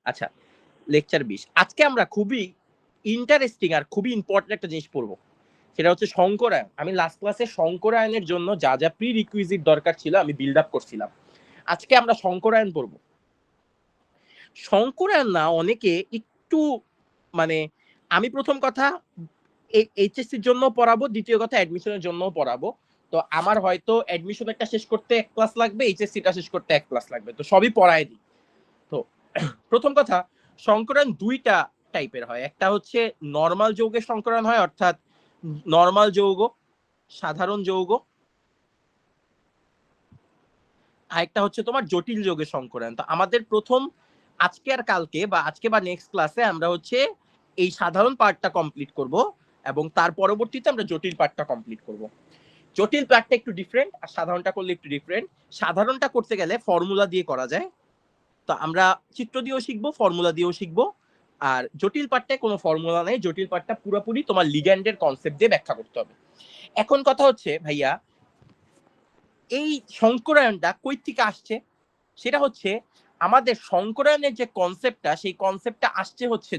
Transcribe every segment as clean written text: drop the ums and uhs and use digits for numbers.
আচ্ছা, লেকচার 20। আজকে আমরা খুবই ইন্টারেস্টিং আর খুবই ইম্পর্টেন্ট একটা জিনিস পড়বো, সেটা হচ্ছে সংকরায়ন। আমি লাস্ট ক্লাসে সংকরায়নের জন্য যা যা প্রি রিকুইজিট দরকার ছিল আমি বিল্ড আপ করছিলাম। আজকে আমরা সংকরায়ন পড়বো। সংকরায়ন না অনেকে একটু মানে, আমি প্রথম কথা এইচএসসির জন্য পড়াবো, দ্বিতীয় কথা অ্যাডমিশনের জন্য পড়াবো। তো আমার হয়তো অ্যাডমিশন একটা শেষ করতে 1 ক্লাস লাগবে, এইচএসসিটা শেষ করতে 1 ক্লাস লাগবে, তো সবই পড়ায় দিই। তো প্রথম কথা, সংকরায়ন দুইটা টাইপের হয়। একটা হচ্ছে নর্মাল যৌগের সংকরায়ন হয়, অর্থাৎ নর্মাল যৌগ, সাধারণ যৌগ। আরেকটা হচ্ছে তোমার জটিল যৌগের সংকরায়ন। তো আমাদের প্রথম আজকে আর কালকে বা আজকে বা নেক্সট ক্লাসে আমরা হচ্ছে এই সাধারণ পার্টটা কমপ্লিট করব, এবং তার পরবর্তীতে আমরা জটিল পার্টটা কমপ্লিট করব। জটিল পার্টটা একটু ডিফারেন্ট আর সাধারণটা করলে একটু ডিফারেন্ট। সাধারণটা করতে গেলে ফর্মুলা দিয়ে করা যায়, তো আমরা চিত্র দিয়েও শিখবো, ফর্মুলা দিয়েও শিখবো। আর জটিল পার্টটায় কোনো ফর্মুলা নেই, জটিল পার্টটা পুরোপুরি তোমার লিগ্যান্ডের কনসেপ্ট দিয়ে ব্যাখ্যা করতে হবে। এখন কথা হচ্ছে ভাইয়া, এই সংকরায়নটা কই থেকে আসছে? সেটা হচ্ছে আমাদের সংকরায়নের যে কনসেপ্টটা, সেই কনসেপ্টটা আসছে হচ্ছে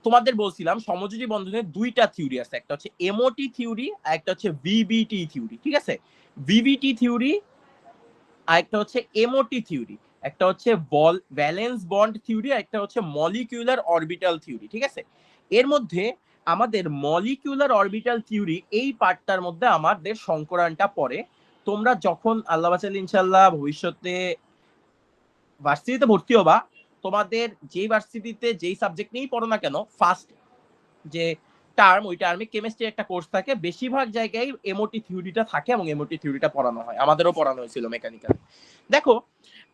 তোমাদের বলছিলাম সমযোজী বন্ধনের দুইটা থিওরি আছে, একটা হচ্ছে এমওটি থিওরি আর একটা হচ্ছে ভিবিটি থিওরি। ঠিক আছে, ভিবিটি থিওরি আর একটা হচ্ছে এমওটি থিওরি, একটা হচ্ছে ভ্যালেন্স বন্ড থিওরি আর একটা হচ্ছে মলিকিউলার অরবিটাল থিওরি। ঠিক আছে, এর মধ্যে আমাদের মলিকিউলার অরবিটাল থিওরি এই পার্টটার মধ্যে আমাদের সংকরায়নটা পড়ে। তোমরা যখন আল্লাহ বাঁচালে ইনশাল্লাহ ভবিষ্যতে ভার্সিটিতে ভর্তি হবা, তোমাদের যেই ভার্সিটিতে যেই সাবজেক্ট নিয়েই পড়ো না কেন, ফার্স্ট যে টার্ম, ওই টার্মে কেমিস্ট্রি একটা কোর্স থাকে, বেশিরভাগ জায়গায় এমওটি থিওরিটা থাকে এবং এমওটি থিওরিটা পড়ানো হয়। আমাদেরও পড়ানো হয়েছিল মেকানিক্যাল। দেখো,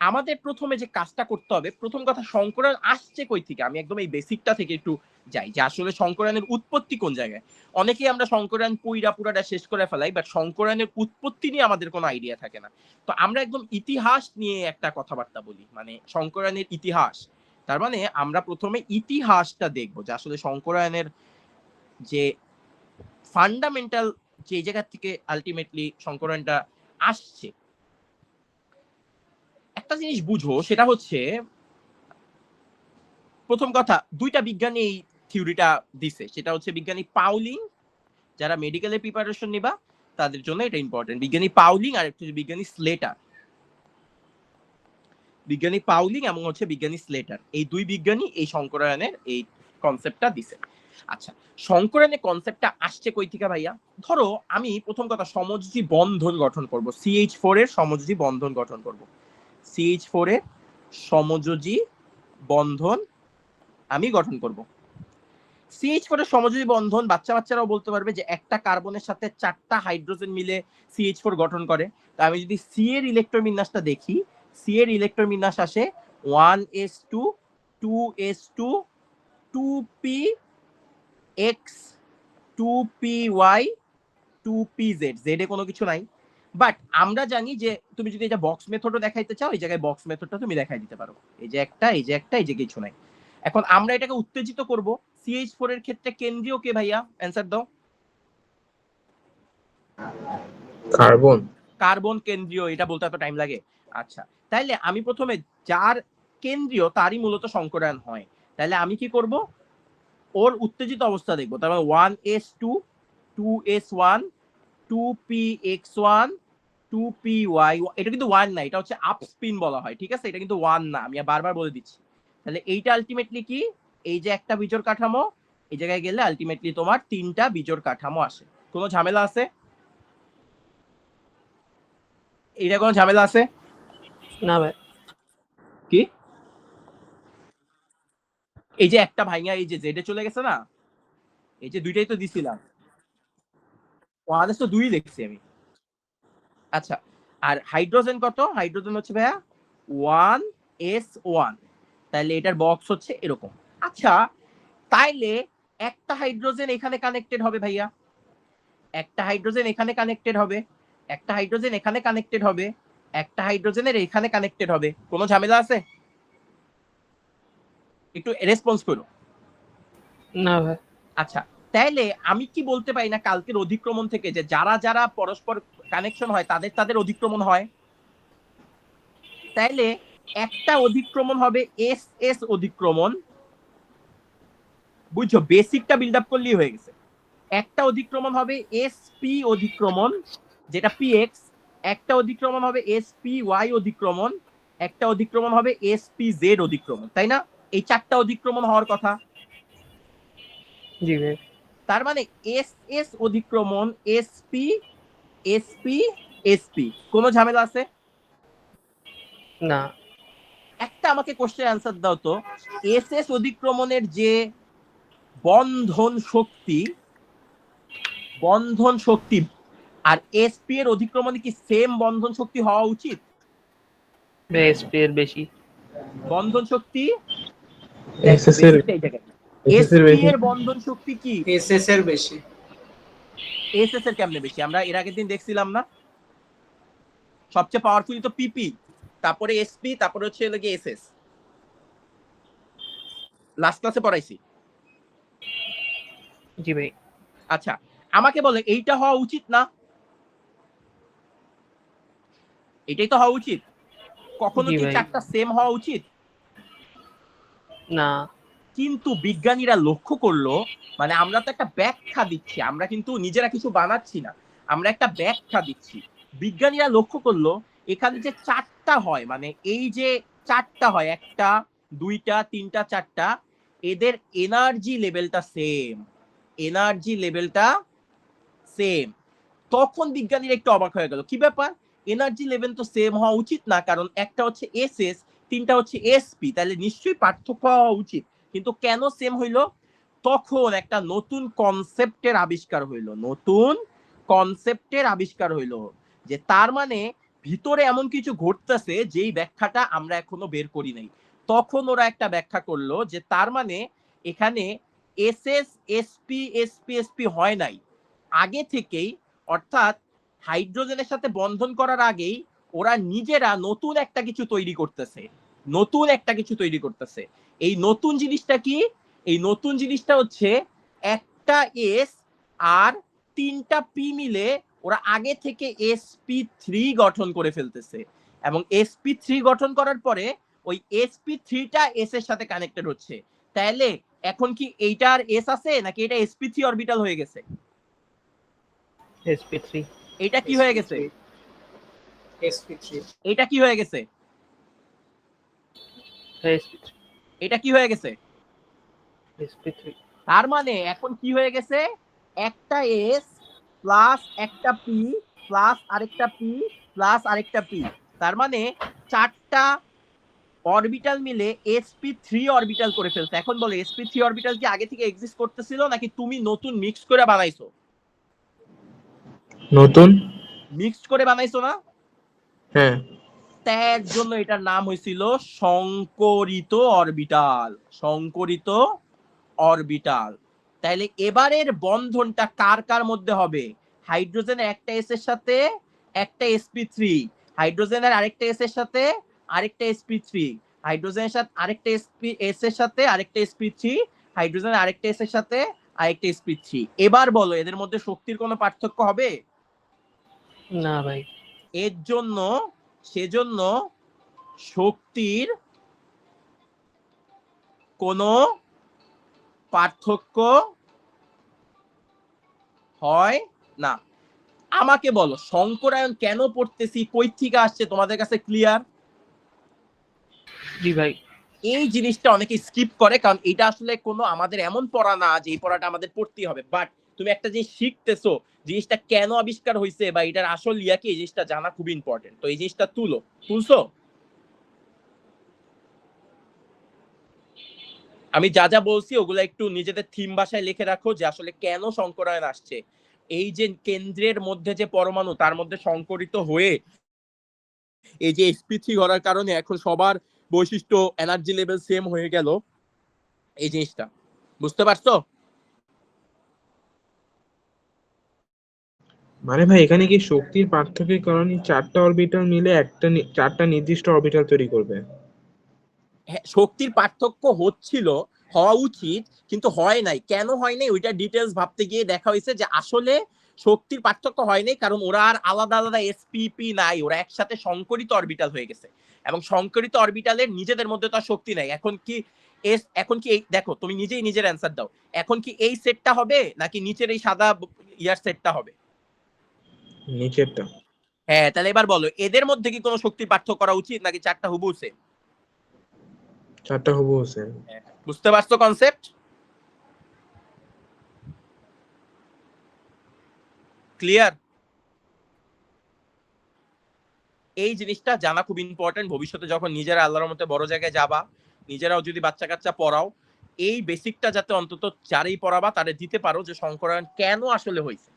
আমাদের প্রথমে যে কাজটা করতে হবে, প্রথম কথা সংকরায়ন আসছে কই থেকে, আমি একদম এই বেসিকটা থেকে একটু যাই, যে আসলে সংকরায়নের উৎপত্তি কোন জায়গায়। অনেকেই আমরা সংকরায়ন পুরাটা শেষ করে ফেলাই, বাট সংকরায়নের উৎপত্তি নিয়ে আমাদের কোনো আইডিয়া থাকে না। তো আমরা একদম ইতিহাস নিয়ে একটা কথাবার্তা বলি, মানে সংকরায়নের ইতিহাস। তার মানে আমরা প্রথমে ইতিহাসটা দেখবো, যে আসলে সংকরায়নের যে ফান্ডামেন্টাল, যে জায়গা থেকে আলটিমেটলি সংকরায়নটা আসছে। একটা জিনিস বুঝো, সেটা হচ্ছে প্রথম কথা, দুইটা বিজ্ঞানী এই থিওরিটা দিছে, সেটা হচ্ছে বিজ্ঞানী পাউলিং, যারা মেডিকেলের প্রিপারেশন নিবা তাদের জন্য এটা ইম্পর্টেন্ট, বিজ্ঞানী পাউলিং আর একটা বিজ্ঞানী স্লেটার। বিজ্ঞানী পাউলিং এবং হচ্ছে বিজ্ঞানী স্লেটার, এই দুই বিজ্ঞানী এই সংকরায়নের এই কনসেপ্টটা দিছে। আচ্ছা, সংকরায়নের কনসেপ্টটা আসছে কই থেকে ভাইয়া? ধরো আমি প্রথম কথা সমযোজী বন্ধন গঠন করব, CH4 এর সমযোজী বন্ধন গঠন করব, CH4 এর সমযোজী বন্ধন আমি গঠন করব। CH4 এর সমযোজী বন্ধন বাচ্চারাও বলতে পারবে যে একটা কার্বনের সাথে 4টা হাইড্রোজেন মিলে CH4 গঠন করে। তো আমি যদি সি এর ইলেকট্রন বিন্যাসটা দেখি, সি এর ইলেকট্রন বিন্যাস আসে 1s2 2s2 2px 2py 2pz, জেডে কোনো কিছু নাই। বাট আমরা জানি যে তুমি যদি এটা বক্স মেথডও দেখাইতে চাও, এই জায়গায় বক্স মেথডটা তুমি দেখাই দিতে পারো, এই যে একটা, এই যে একটা, এই যে কিছু নাই। এখন আমরা এটাকে উত্তেজিত করব, CH4 এর ক্ষেত্রে কেন্দ্রীয় কে ভাইয়া? অ্যানসার দাও। কার্বন। কার্বন কেন্দ্রীয়, এটা বলতে এত টাইম লাগে? আচ্ছা, তাইলে আমি প্রথমে যার কেন্দ্রীয় তারই মূলত সংকরায়ন হয়। তাহলে আমি কি করব, ওর উত্তেজিত অবস্থা দেখবো। তার মানে 1s2 2s1 2px1 2py, এটা কিন্তু 1 না, এটা হচ্ছে আপ স্পিন বলা হয়। ঠিক আছে, এটা কিন্তু 1 না, আমি বারবার বলে দিচ্ছি। তাহলে এইটা আলটিমেটলি কি, এই যে একটা বিজোড় কাঠামো, এই জায়গায় গেলে আলটিমেটলি তোমার 3টা বিজোড় কাঠামো আসে। কোনো ঝামেলা আছে? এইটা কোনো ঝামেলা আছে? না ভাই। কি, এই যে একটা ভাইয়া এই যে জেডে চলে গেছে না, এই যে দুইটাই তো দিছিলাম, ওয়াদেশ তো 2 লিখছি আমি। আচ্ছা, আর হাইড্রোজেন কত? হাইড্রোজেন হচ্ছে ভাইয়া 1s1, তাহলে এটার বক্স হচ্ছে এরকম। আচ্ছা, তাইলে একটা হাইড্রোজেন এখানে কানেক্টেড হবে ভাইয়া, একটা হাইড্রোজেন এখানে কানেক্টেড হবে, একটা হাইড্রোজেন এখানে কানেক্টেড হবে, একটা হাইড্রোজেনের এখানে কানেক্টেড হবে। কোনো ঝামেলা আছে? একটু রেসপন্স করো। না ভাই। আচ্ছা, তাইলে আমি কি বলতে পারি না কালকের অধিক্রমণ থেকে যে যারা যারা পরস্পর কানেকশন হয় তাদের তাদের অধিক্রমণ হয়? তাইলে একটা অধিক্রমণ হবে এস এস অধিক্রমণ, বুঝছো, বেসিকটা বিল্ড আপ করলেই হয়ে গেছে। একটা অধিক্রমণ হবে এস পি অধিক্রমণ, যেটা পি এক্স। একটা অধিক্রমণ হবে এস পি ওয়াই অধিক্রমণ, একটা অধিক্রমণ হবে এস পি জেড অধিক্রমণ, তাই না? এই চারটা অধিক্রমণ হওয়ার কথা। জি ভাই। তার মানে এস এস অধিক্রমণ এসপি এসপি এসপি, কোনো ঝামেলা আছে? না। একটা আমাকে কোশ্চেন অ্যান্সার দাও তো, এস এস অধিক্রমণের যে বন্ধন শক্তি, বন্ধন শক্তি আর এসপি এর অধিক্রমণে কি সেম বন্ধন শক্তি হওয়া উচিত? এসপি এর বেশি। বন্ধন শক্তি এসএস এর বেসিকটা এই জায়গায়। এসপি বেশি। এর বন্ধন শক্তি কি এসএস এর বেশি। এসএস এর কেমনে বেশি? আমরা এর আগের দিন দেখছিলাম না, সবচেয়ে পাওয়ারফুল তো পিপি, তারপরে এসপি, তারপরে হচ্ছে এসএস, লাস্ট ক্লাসে পড়াইছি। জি ভাই। আচ্ছা, আমাকে বলে এইটা হওয়া উচিত না? এটাই তো হওয়া উচিত। কখনো জি কি ভাই। চারটা সেম হওয়া উচিত? না। কিন্তু বিজ্ঞানীরা লক্ষ্য করলো, মানে আমরা তো একটা ব্যাখ্যা দিচ্ছি, আমরা কিন্তু নিজেরা কিছু বানাচ্ছি না, আমরা একটা ব্যাখ্যা দিচ্ছি। বিজ্ঞানীরা লক্ষ্য করলো এখানে যে চারটা হয়, মানে এই যে চারটা হয়, একটা দুইটা তিনটা চারটা, এদের এনার্জি লেভেলটা সেম, এনার্জি লেভেলটা সেম। তখন বিজ্ঞানীরা একটু অবাক হয়ে গেল, কি ব্যাপার, এনার্জি লেভেল তো সেম হওয়া উচিত না, কারণ একটা হচ্ছে এস এস, তিনটা হচ্ছে এসপি, তাহলে নিশ্চয়ই পার্থক্য হওয়া উচিত, কিন্তু কেন সেম হইলো? তখন একটা নতুন কনসেপ্টের আবিষ্কার হইলো, নতুন কনসেপ্টের আবিষ্কার হইলো, যে তার মানে ভিতরে এমন কিছু ঘটতেছে যেই ব্যাখ্যাটা আমরা এখনো বের করি নাই। তখন ওরা একটা ব্যাখ্যা করলো যে তার মানে এখানে S S SP SP SP হয় নাই আগে থেকেই, অর্থাৎ হাইড্রোজেনের সাথে বন্ধন করার আগেই ওরা নিজেরা নতুন একটা কিছু তৈরি করতেছে, নতুন একটা কিছু তৈরি করতেছে। এই নতুন জিনিসটা কি? এই নতুন জিনিসটা হচ্ছে একটা এস আর তিনটা পি মিলে ওরা আগে থেকে sp3 গঠন করে ফেলতেছে, এবং sp3 গঠন করার পরে ওই sp3টা এস এর সাথে কানেক্টেড হচ্ছে। তাহলে এখন কি এইটার এস আছে নাকি এটা sp3 অরবিটাল হয়ে গেছে? sp3। এটা কি হয়ে গেছে? sp3। এটা কি হয়ে গেছে? sp3। এটা কি হয়ে গেছে? sp3। তার মানে এখন কি হয়ে গেছে? একটা এস প্লাস একটা পি প্লাস আরেকটা পি প্লাস আরেকটা পি, তার মানে চারটা অরবিটাল মিলে sp3 অরবিটাল করে ফেলছে। এখন বলে sp3 অরবিটাল কি আগে থেকে এক্সিস্ট করতেছিল নাকি তুমি নতুন মিক্স করে বানাইছো? নতুন মিক্সড করে বানাইছো না? হ্যাঁ। তার জন্য এটার নাম হয়েছিল সংকরিত অরবিটাল, সংকরিত অরবিটাল। তাইলে এবারের বন্ধনটা কার কার মধ্যে হবে? হাইড্রোজেনের একটা এস এর সাথে একটা sp3, হাইড্রোজেনের আরেকটা এস এর সাথে আরেকটা sp3, হাইড্রোজেনের সাথে আরেকটা এস এর সাথে আরেকটা sp3, হাইড্রোজেনের আরেকটা এস এর সাথে আরেকটা sp3। এবার বলো এদের মধ্যে শক্তির কোনো পার্থক্য হবে? না ভাই। এর জন্য, সেজন্য শক্তির কোনো পার্থক্য হয় না। আমাকে বলো সংকরায়ন কেন পড়তেছি, কই থেকে আসছে, তোমাদের কাছে ক্লিয়ার? জি ভাই। এই জিনিসটা অনেকে স্কিপ করে, কারণ এটা আসলে কোনো আমাদের এমন পড়া না যে এই পড়াটা আমাদের পড়তেই হবে, বাট তুমি একটা জিনিস শিখতেছো, জিনিসটা কেন আবিষ্কার হয়েছে বা এটার আসল ইয়া কি, এই জিনিসটা জানা খুব ইম্পর্টেন্ট। তো এই জিনিসটা তুলছো? আমি যা যা বলছি ওগুলো একটু নিজেদের থিম ভাষায় লিখে রাখো, যে আসলে কেন সংকরায়ন আসছে। এই যে কেন্দ্রের মধ্যে যে পরমাণু তার মধ্যে সংকরিত হয়ে এই যে sp3 করার কারণে এখন সবার বৈশিষ্ট্য এনার্জি লেভেল সেম হয়ে গেল, এই জিনিসটা বুঝতে পারছো? মানে ভাই এখানে কি শক্তির পার্থক্যের কারণে চারটা অরবিটাল মিলে চারটা নির্দিষ্ট অরবিটাল তৈরি করবে? হ্যাঁ, শক্তির পার্থক্য হচ্ছিল, হওয়া উচিত, কিন্তু হয় নাই। কেন হয় নাই ওইটা ডিটেলস ভাবতে গিয়ে দেখা হয়েছে যে আসলে শক্তির পার্থক্য হয়নি, কারণ ওরা আর আলাদা আলাদা এসপিপি নাই, ওরা একসাথে সংকরিত অরবিটাল হয়ে গেছে। এবং সংকরিত অরবিটালের নিজেদের মধ্যে তো আর শক্তি নাই। এখন কি এই দেখো, তুমি নিজেই নিজের অ্যান্সার দাও, এখন কি এই সেটটা হবে নাকি নিচের এই সাদা ইয়ার সেটটা হবে? নিচেরটা। হ্যাঁ, তাহলে এবার বলো এদের মধ্যে কি কোনো শক্তির পার্থক্য করা উচিত নাকি চারটা হুবহু সেম? চারটা হুবহু সেম। বুঝতে পারছো কনসেপ্ট? ক্লিয়ার? এই জিনিসটা জানা খুব ইম্পর্টেন্ট। ভবিষ্যতে যখন নিজেরা আল্লাহর মধ্যে বড় জায়গায় যাবা, নিজেরাও যদি বাচ্চা কাচ্চা পড়াও, এই বেসিকটা যাতে অন্তত যারাই পড়াবা তাদের দিতে পারো যে সংকরায়ন কেন আসলে হয়েছে।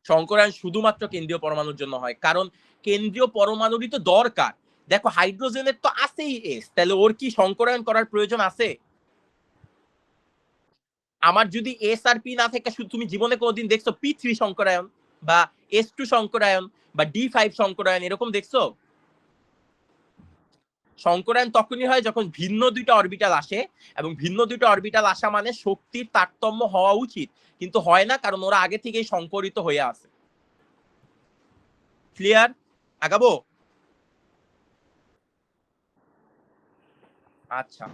সংকরায়ন শুধুমাত্র কেন্দ্রীয় পরমাণুর জন্য হয়, কারণ কেন্দ্রীয় পরমাণুরই তো দরকার। দেখো হাইড্রোজেনের তো আছেই এস, তাহলে ওর কি সংকরায়ন করার প্রয়োজন আছে? আমার যদি এস আর পি না থাকে, তুমি জীবনে কোনোদিন দেখছো P3 সংকরায়ন বা S2 সংকরায়ন বা D5 সংকরায়ন এরকম দেখছো? সংকরায়ন তখনই হয় যখন ভিন্ন দুইটা অরবিটাল আসে, এবং ভিন্ন দুইটা অরবিটাল আসা মানে শক্তির তারতম্য হওয়া উচিত, কিন্তু হয় না, কারণ ওরা আগে থেকেই সংকরিত হয়ে আছে। ক্লিয়ার? আগাবো? আচ্ছা,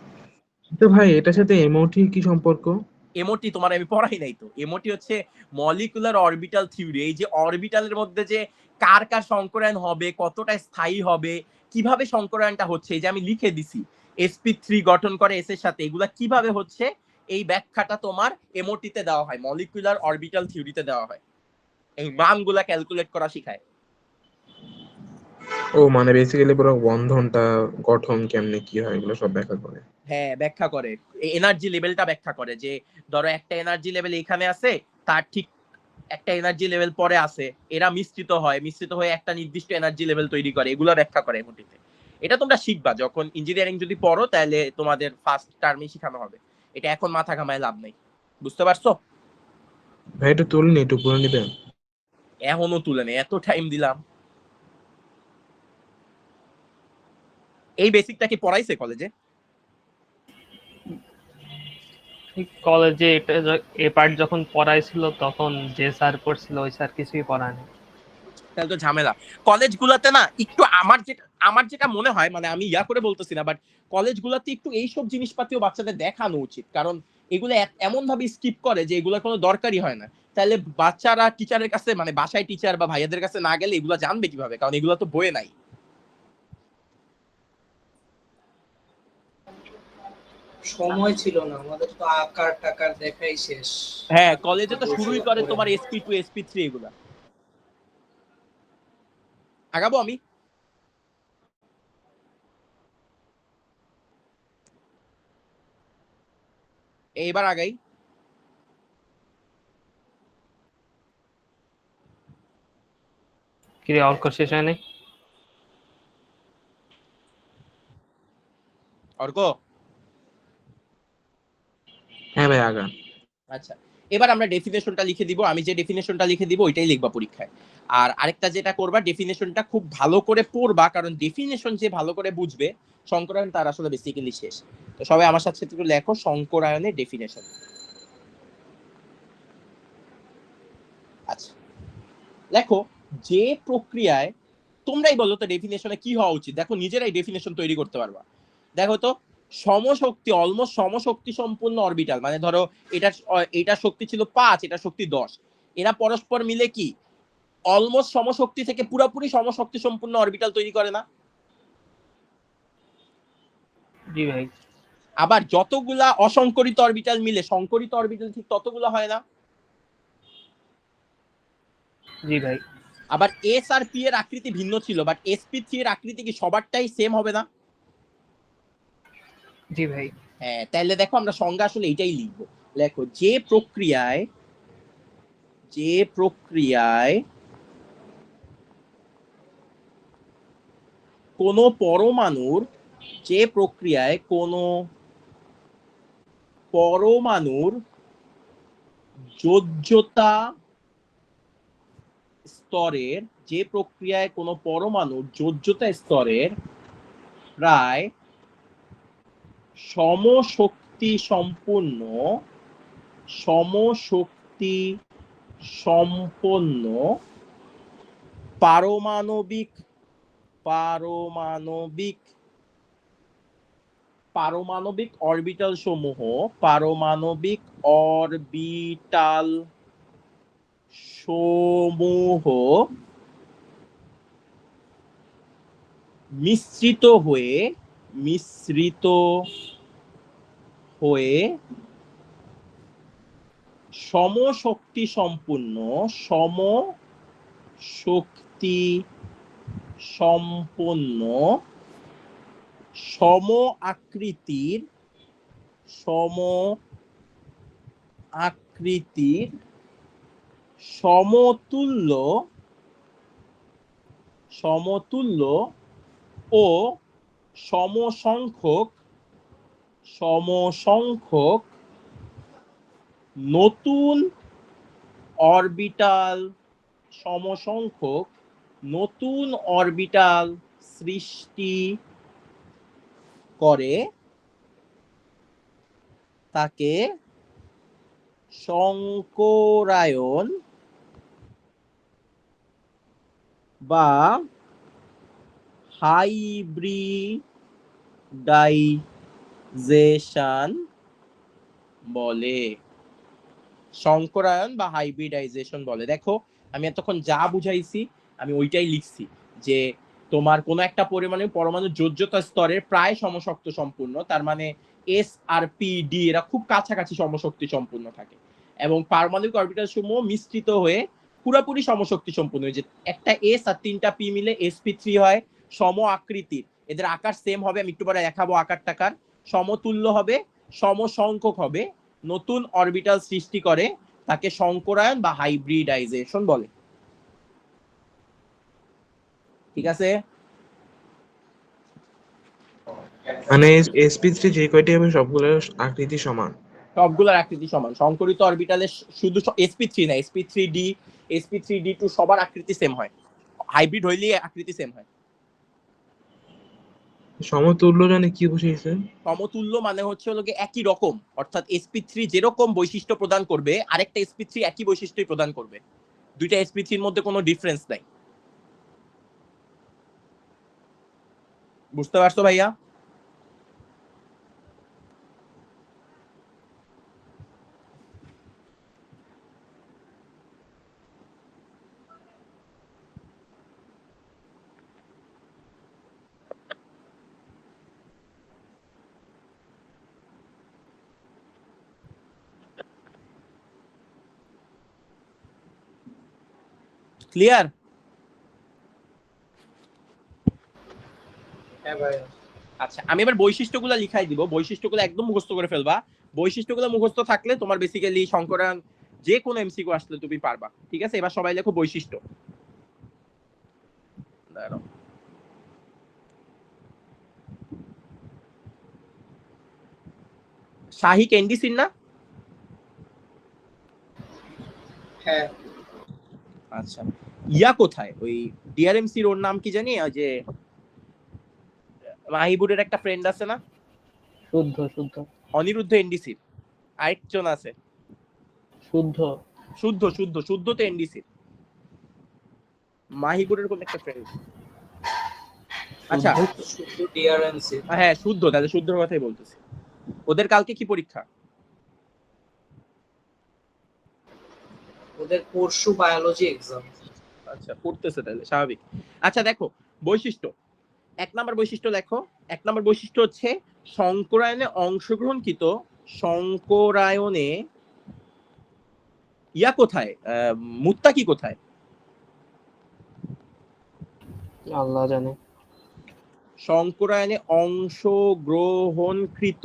তো ভাই এটার সাথে এমওটির কি সম্পর্ক? এমওটি তোমার আমি পড়াই নাই তো। এমওটি হচ্ছে মলিকুলার অরবিটাল থিওরি। এই যে অরবিটালের মধ্যে যে কার কার সংকরায়ন হবে, কতটা স্থায়ী হবে, কিভাবে সংকরায়নটা হচ্ছে, এই যে আমি লিখে দিছি sp3 গঠন করে এস এর সাথে, এগুলা কিভাবে হচ্ছে এই ব্যাখ্যাটা তোমার এমওটিতে দেওয়া হয়, মলিকুলার অরবিটাল থিওরিতে দেওয়া হয়। এই মানগুলা ক্যালকুলেট করা শিখায়। ও মানে বেসিক্যালি পুরো বন্ধনটা গঠন কেমনে কি হয় এগুলো সব ব্যাখ্যা করে। হ্যাঁ, ব্যাখ্যা করে, এনার্জি লেভেলটা ব্যাখ্যা করে, যে ধরো একটা এনার্জি লেভেল এখানে আছে, তার ঠিক একটা এনার্জি লেভেল পরে আছে, এরা মিশ্রিত হয়ে একটা নির্দিষ্ট এনার্জি লেভেল তৈরি করে, এগুলো ব্যাখ্যা করে এমওটিতে। এটা তোমরা শিখবা যখন ইঞ্জিনিয়ারিং যদি পড়ো, তাহলে তোমাদের ফার্স্ট টার্মে শেখানো হবে। এটা এখন মাথা ঘামায় লাভ নাই। বুঝতে পারছো? ভাই একটু তুলনি, একটু পুরো নিবেন। এখনো তুলে নেই, এত টাইম দিলাম। এই বেসিকটা কি পড়াইছে কলেজে? কলেজে এটা এ পার্ট যখন পড়াইছিল তখন যে স্যার পড়ছিল ওই স্যার কিছুই পড়ায়নি। তাহলে তো ঝামেলা। কলেজগুলোতে না একটু আমার যেটা মনে হয়, মানে আমি ইয়া করে বলতেছি না, বাট কলেজগুলোতে একটু এইসব জিনিসপাতিও বাচ্চাদের দেখানো উচিত, কারণ এগুলো এমন ভাবে স্কিপ করে যে এগুলো কোনো দরকারই হয় না। তাহলে বাচ্চারা টিচারের কাছে, মানে বাসায় টিচার বা ভাইয়াদের কাছে না গেলে এগুলো জানবে কিভাবে, কারণ এগুলো তো বইয়ে নাই। সময় ছিল না আমাদের, তো আকার টাকার দেখাই শেষ। হ্যাঁ, কলেজে তো শুরুই করে তোমার SP2 SP3 এগুলা। আগাবো আমি? এইবার আগাই। কি রে, অঙ্ক শেষ হয় নাই? অর্ক? হ্যাঁ ভাই আগান। আচ্ছা, এবার আমরা ডেফিনেশনটা লিখে দিব। আমি যে ডেফিনেশনটা লিখে দিব ওইটাই লিখবা পরীক্ষায়। আর আরেকটা যেটা করবা, ডেফিনেশনটা খুব ভালো করে পড়বা, কারণ ডেফিনেশন যে ভালো করে বুঝবে সংকরায়ন তার আসলে বেসিক্যালি শেষ। তো সবাই আমার সাথে একটু লেখো সংকরায়নের ডেফিনেশন। আচ্ছা, লেখো যে প্রক্রিয়ায়, তোমরাই বলো তো ডেফিনেশনে কি হওয়া উচিত, দেখো নিজেরাই ডেফিনেশন তৈরি করতে পারবা। দেখো তো, সমশক্তি, অলমোস্ট সমশক্তি সম্পূর্ণ অরবিটাল, মানে ধরো এটা শক্তি ছিল 5, এটা শক্তি 10, এরা পরস্পর মিলে কি অলমোস্ট সমশক্তি থেকে পুরোপুরি সমশক্তি সম্পূর্ণ অরবিটাল তৈরি করে না? জি ভাই। আবার যতগুলা অসংকরিত অরবিটাল মিলে সংকরিত অরবিটাল ঠিক ততগুলো হয় না? জি ভাই। আবার এস আর পি এর আকৃতি ভিন্ন ছিল, বাট sp3 এর আকৃতি কি সবারটাই সেম হবে না? জি ভাই। হ্যাঁ, তাহলে দেখো আমরা সংজ্ঞা আসলে এটাই লিখবো। লেখো যে প্রক্রিয়ায় কোনো পরমাণুর যোজ্যতা স্তরের প্রায় সমশক্তি সম্পূর্ণ সমশক্তি সম্পন্ন পারমাণবিক পারমাণবিক পারমাণবিক অরবিটাল সমূহ পারমাণবিক অরবিটাল সমূহ মিশ্রিত হয়ে সমশক্তি সম্পন্ন সম আকৃতির সমতুল্য ও সমসংখ্যক নতুন অরবিটাল সৃষ্টি করে তাকে সংকরায়ন বা হাইব্রিডাইজেশন বলে। সংকরায়ন বা হাইব্রিডাইজেশন বলে। দেখো আমি এতক্ষণ যা বুঝাইছি আমি ওইটাই লিখছি যে তোমার কোন একটা পরমাণু যোজ্যতা স্তরের প্রায় সমশক্তি সম্পূর্ণ, তার মানে এস আর পি ডি এরা খুব কাছাকাছি সমশক্তি সম্পূর্ণ থাকে, এবং পারমাণবিক অরবিটাল সমূহ মিশ্রিত হয়ে পুরোপুরি সমশক্তি সম্পূর্ণ হয়। যে একটা এস আর 3টা পি মিলে sp3 হয়, সম আকৃতির, এদের আকার সেম হবে, আমি একটু পরে দেখাবো আকার টাকার, সমতুল্য হবে, সমসংখ্যক হবে, নতুন অরবিটাল সৃষ্টি করে তাকে সংকরায়ন বা হাইব্রিডাইজেশন বলে। ঠিক আছে? মানে sp3 যে কয়টি হবে সবগুলোর আকৃতি সমান। সবগুলোর আকৃতি সমান। সংকরিত অরবিটালে শুধু sp3 না, sp3d sp3d2 সবার আকৃতি সেম হয়, হাইব্রিড হইলে আকৃতি সেম হয়। সমতুল্য জানে কি বুঝিয়েছে? সমতুল্য মানে হচ্ছে হলো একই রকম, অর্থাৎ sp3 যেরকম বৈশিষ্ট্য প্রদান করবে আরেকটা sp3 একই বৈশিষ্ট্যই প্রদান করবে, দুইটা sp3 এর মধ্যে কোনো ডিফারেন্স নাই। বুঝতে পারছো ভাইয়া? ক্লিয়ার? হ্যাঁ ভাই। আচ্ছা আমি এবার বৈশিষ্ট্যগুলো লিখাই দিব, বৈশিষ্ট্যগুলো একদম মুখস্থ করে ফেলবা। বৈশিষ্ট্যগুলো মুখস্থ থাকলে তোমার বেসিক্যালি সংকরায়ন যে কোনো এমসিকিউ আসলে তুমি পারবা। ঠিক আছে, এবার সবাই লেখো বৈশিষ্ট্য। শাহী ক্যান্ডিসিন না? হ্যাঁ। আচ্ছা ইয়া কোথায়, ওই ডিআরএমসির ওর নাম কি জানি, ওই যে মাহিবুরের একটা ফ্রেন্ড আছে না, শুদ্ধ অনিরুদ্ধ এনডিসির আরেকজন আছে, শুদ্ধ শুদ্ধ তো এনডিসির, মাহিবুরের কোন একটা ফ্রেন্ড। আচ্ছা শুদ্ধ ডিআরএমসি। হ্যাঁ শুদ্ধ, তাহলে শুদ্ধর কথাই বলতেছি। ওদের কালকে কি পরীক্ষা? ওদের পরশু বায়োলজি এক্সাম। আচ্ছা পড়তেছে তাহলে স্বাভাবিক। আচ্ছা দেখো বৈশিষ্ট্য, 1 নম্বর বৈশিষ্ট্য লেখো। 1 নম্বর বৈশিষ্ট্য হচ্ছে সংকরায়নে অংশগ্রহণকৃত, সংকরায়নে ইয়া কোথায়, মুত্তাকি কোথায়? আল্লাহ জানে। সংকরায়নে অংশগ্রহণকৃত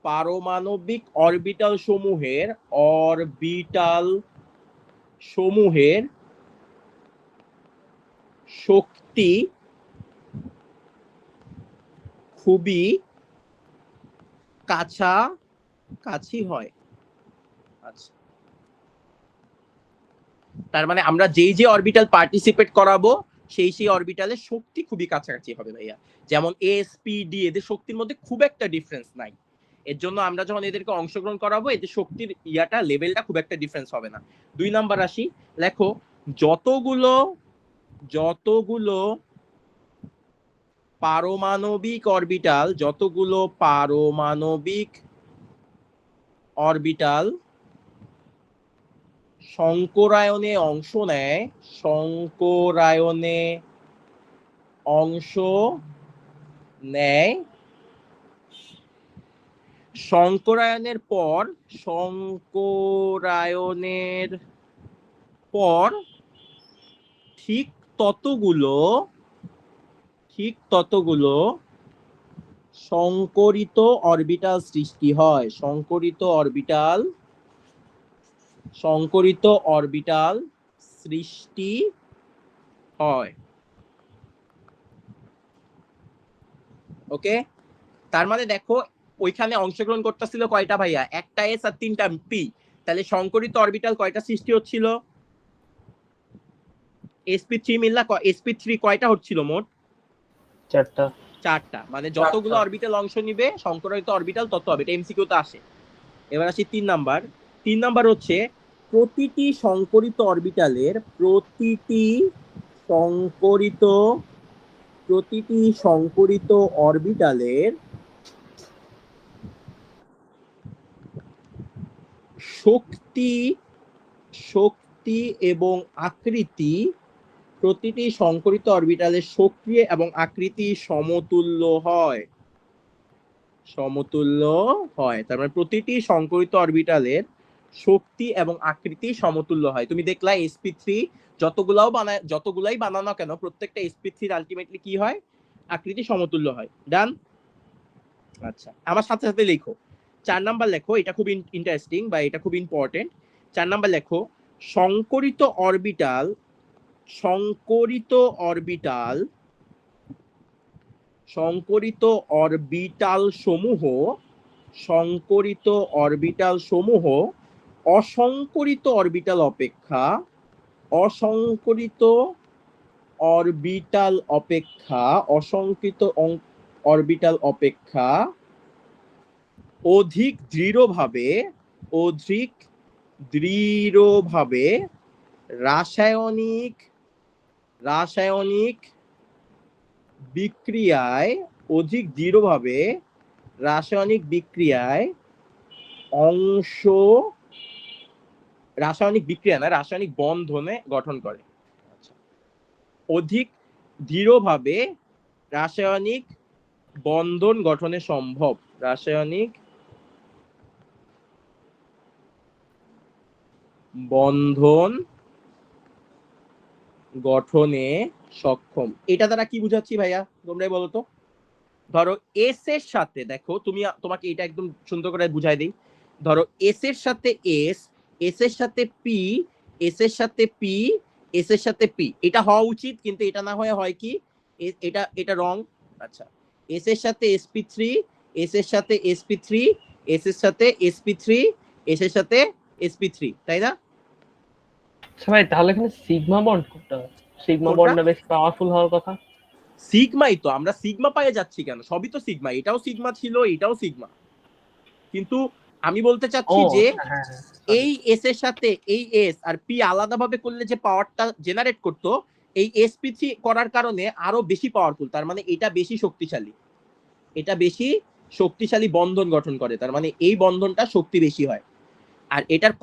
পারমাণবিক অরবিটাল সমূহের শক্তি খুবই কাছাকাছি হয়। আচ্ছা তার মানে আমরা যেই যে অরবিটাল পার্টিসিপেট করাবো সেই অরবিটালের শক্তি খুবই কাছাকাছি হবে ভাইয়া। যেমন এসপিডি, এদের শক্তির মধ্যে খুব একটা ডিফারেন্স নাই। এর জন্য আমরা যখন এদেরকে অংশগ্রহণ করাবো এদের শক্তির লেভেলটা খুব একটা ডিফারেন্স হবে না। 2 নাম্বার রাশি লেখো, যতগুলো পারমাণবিক অরবিটাল সংকরায়নে অংশ নেয়, সংকরায়নের পর ঠিক ততগুলো সংকরিত অরবিটাল সৃষ্টি হয়। সংকরিত অরবিটাল সৃষ্টি হয়। ওকে, তার মানে দেখো ওইখানে অংশগ্রহণ করতেছিল কয়টা ভাইয়া? একটা এস আর 3টা পি। তাহলে সংকরিত অরবিটাল কয়টা সৃষ্টি হচ্ছিল? sp3 মিললা sp3 কয়টা হচ্ছিল মোট? 4টা। মানে যতগুলো অরবিটাল অংশ নিবে সংকরিত অরবিটাল তত হবে। এটা এমসিকিউ তে আসে। এবার আসি 3 নাম্বার। 3 নাম্বার হচ্ছে প্রতিটি সংকরিত অরবিটালের শক্তি এবং আকৃতি, প্রতিটি সংকরিত অরবিটালের শক্তি এবং আকৃতি সমতুল্য হয়। তার মানে প্রতিটি সংকরিত অরবিটালের শক্তি এবং আকৃতি সমতুল্য হয়। তুমি দেখলা sp3 যতগুলাই বানানো কেন প্রত্যেকটা sp3 আলটিমেটলি কি হয়? আকৃতি সমতুল্য হয়। ডান? আচ্ছা, আমার সাথে সাথে লেখো। 4 নাম্বার লেখো, এটা খুব ইন্টারেস্টিং বা এটা খুব ইম্পর্টেন্ট। 4 নাম্বার লেখো, সংকরিত অরবিটাল সমূহ অসংকরিত অরবিটাল অপেক্ষা অধিক দৃঢ়ভাবে রাসায়নিক বিক্রিয়ায় রাসায়নিক বন্ধনে গঠন করে। অধিক দৃঢ়ভাবে রাসায়নিক বন্ধন গঠনে সম্ভব। রাসায়নিক বন্ধন গঠনে সক্ষম। এটা দ্বারা কি বুঝাচ্ছি ভাইয়া তোমরাই বলো তো? ধরো এস এর সাথে, দেখো তোমাকে এটা একদম সুন্দর করে বুঝাই দিই। ধরো এস এর সাথে এস এর সাথে পি এর সাথে পি, এটা হওয়া উচিত, কিন্তু এটা না হয় কি এটা রং। আচ্ছা, এস এর সাথে sp3, এর সাথে sp3, এর সাথে sp3, এর সাথে sp3, তাই না? আচ্ছা ভাই, তাহলে এখানে সিগমা বন্ড কোনটা? সিগমা কোনটা? বন্ডটা বেশি পাওয়ারফুল হওয়ার কথা। সিগমাই তো, আমরা সিগমা পাইয়ে যাচ্ছি কেন? সবই তো সিগমা, এটাও সিগমা ছিল, এটাও সিগমা। কিন্তু আমি বলতে চাচ্ছি যে এই এস এর সাথে এই এস আর পি আলাদাভাবে করলে যে পাওয়ারটা জেনারেট করতো, এই sp3 করার কারণে আরো বেশি পাওয়ারফুল। তার মানে এটা বেশি শক্তিশালী বন্ধন গঠন করে। তার মানে এই বন্ধনটা শক্তি বেশি হয়, আর এটার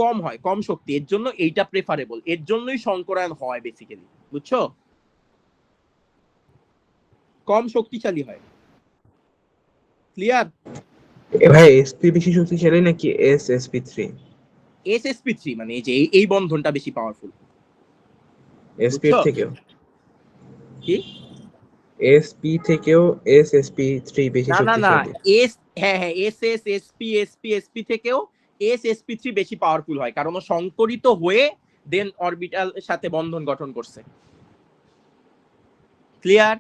কম শক্তি। এর জন্য এইটা প্রেফারেবল, এর জন্যই সংকরায়ন হয় বেসিক্যালি। বুঝছো? কম শক্তিশালী হয়। ক্লিয়ার? ভাই এসপি বেশি শক্তিশালী নাকি sp3? sp3 মানে এই যে এই বন্ধনটা বেশি পাওয়ারফুল। এসপি এর থেকেও? কি sp থেকেও sp3 বেশি না শক্তিশালী? এস, হ্যাঁ sp থেকেও sp3 বেশি পাওয়ারফুল হয়, কারণ ও সংকরিত হয়ে দেন অরবিটাল সাথে বন্ধন গঠন করছে। ক্লিয়ার?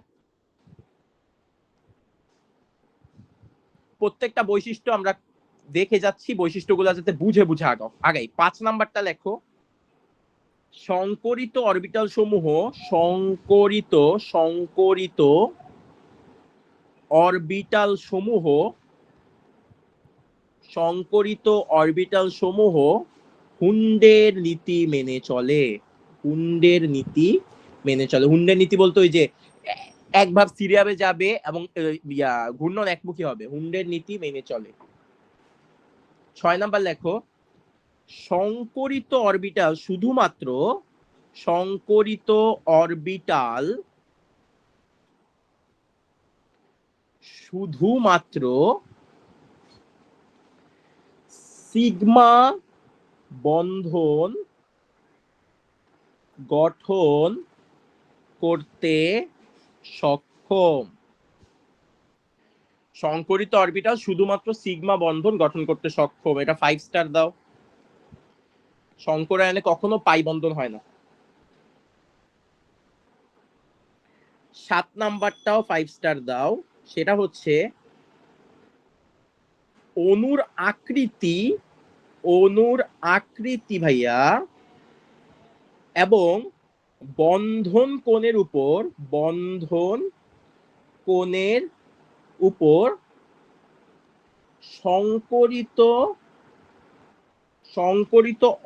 প্রত্যেকটা বৈশিষ্ট্য আমরা দেখে যাচ্ছি, বৈশিষ্ট্যগুলো যাতে বুঝে আগাই। 5 নাম্বারটা লেখো, সংকরিত অরবিটাল সমূহ সংকরিত অরবিটাল সমূহ হুন্ডের নীতি মেনে চলে। হুন্ডের নীতি বলতে ওই যে এক ভাব সিরিয়াবে যাবে এবং ঘূর্ণন একমুখী হবে, হুন্ডের নীতি মেনে চলে। 6 নাম্বার লেখো, সংকরিত অরবিটাল শুধুমাত্র সিগমা বন্ধন গঠন করতে সক্ষম। সংকরিত অরবিটাল শুধুমাত্র সিগমা বন্ধন গঠন করতে সক্ষম, এটা 5 স্টার দাও। সংকরায়নে কখনো পাই বন্ধন হয় না। 7 নাম্বারটাও 5 স্টার দাও, সেটা হচ্ছে অণুর আকৃতি ভাইয়া এবং বন্ধন কোণের উপর সংকরিত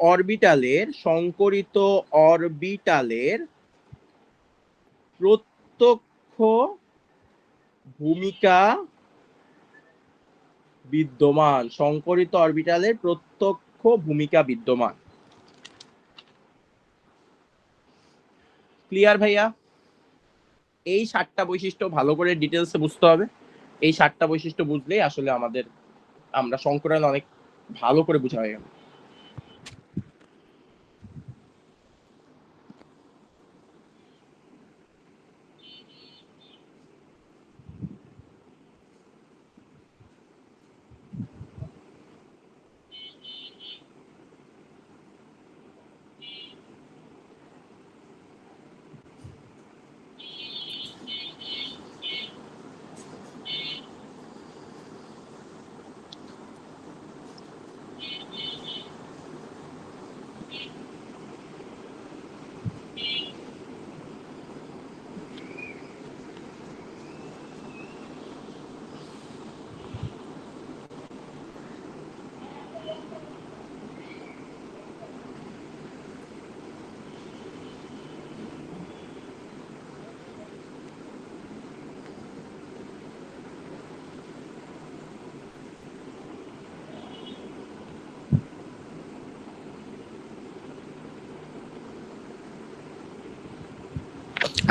অরবিটালের প্রত্যক্ষ ভূমিকা বিদ্যমান। ক্লিয়ার ভাইয়া? এই 7টা বৈশিষ্ট্য ভালো করে ডিটেলসে বুঝতে হবে। এই 7টা বৈশিষ্ট্য বুঝলেই আসলে আমরা সংকরায়ন অনেক ভালো করে বোঝা হয়ে গেল।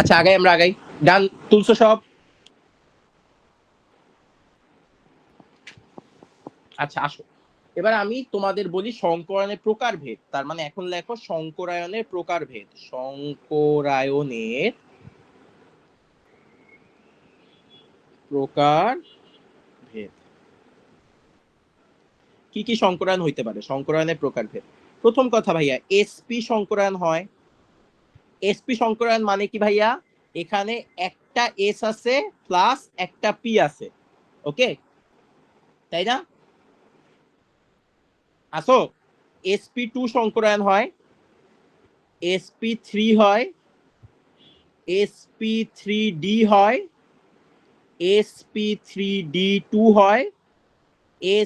আচ্ছা, আমরা আগাই। ডান তুলছো সব? আচ্ছা, আসো এবার আমি তোমাদের বলি সংকরায়নের প্রকারভেদ। তার মানে এখন লেখো সংকরায়নের প্রকারভেদ। কি কি সংকরায়ন হইতে পারে? সংকরায়নের প্রকারভেদ। প্রথম কথা ভাইয়া, এসপি সংকরায়ন হয়। এসপি সংকরায়ন মানে কি ভাইয়া? এখানে একটা এস আছে প্লাস একটা পি আছে, ওকে, তাই না? আসো, sp2 সংকরায়ন হয়, sp3 হয়, sp3d হয়, sp3d2 হয়,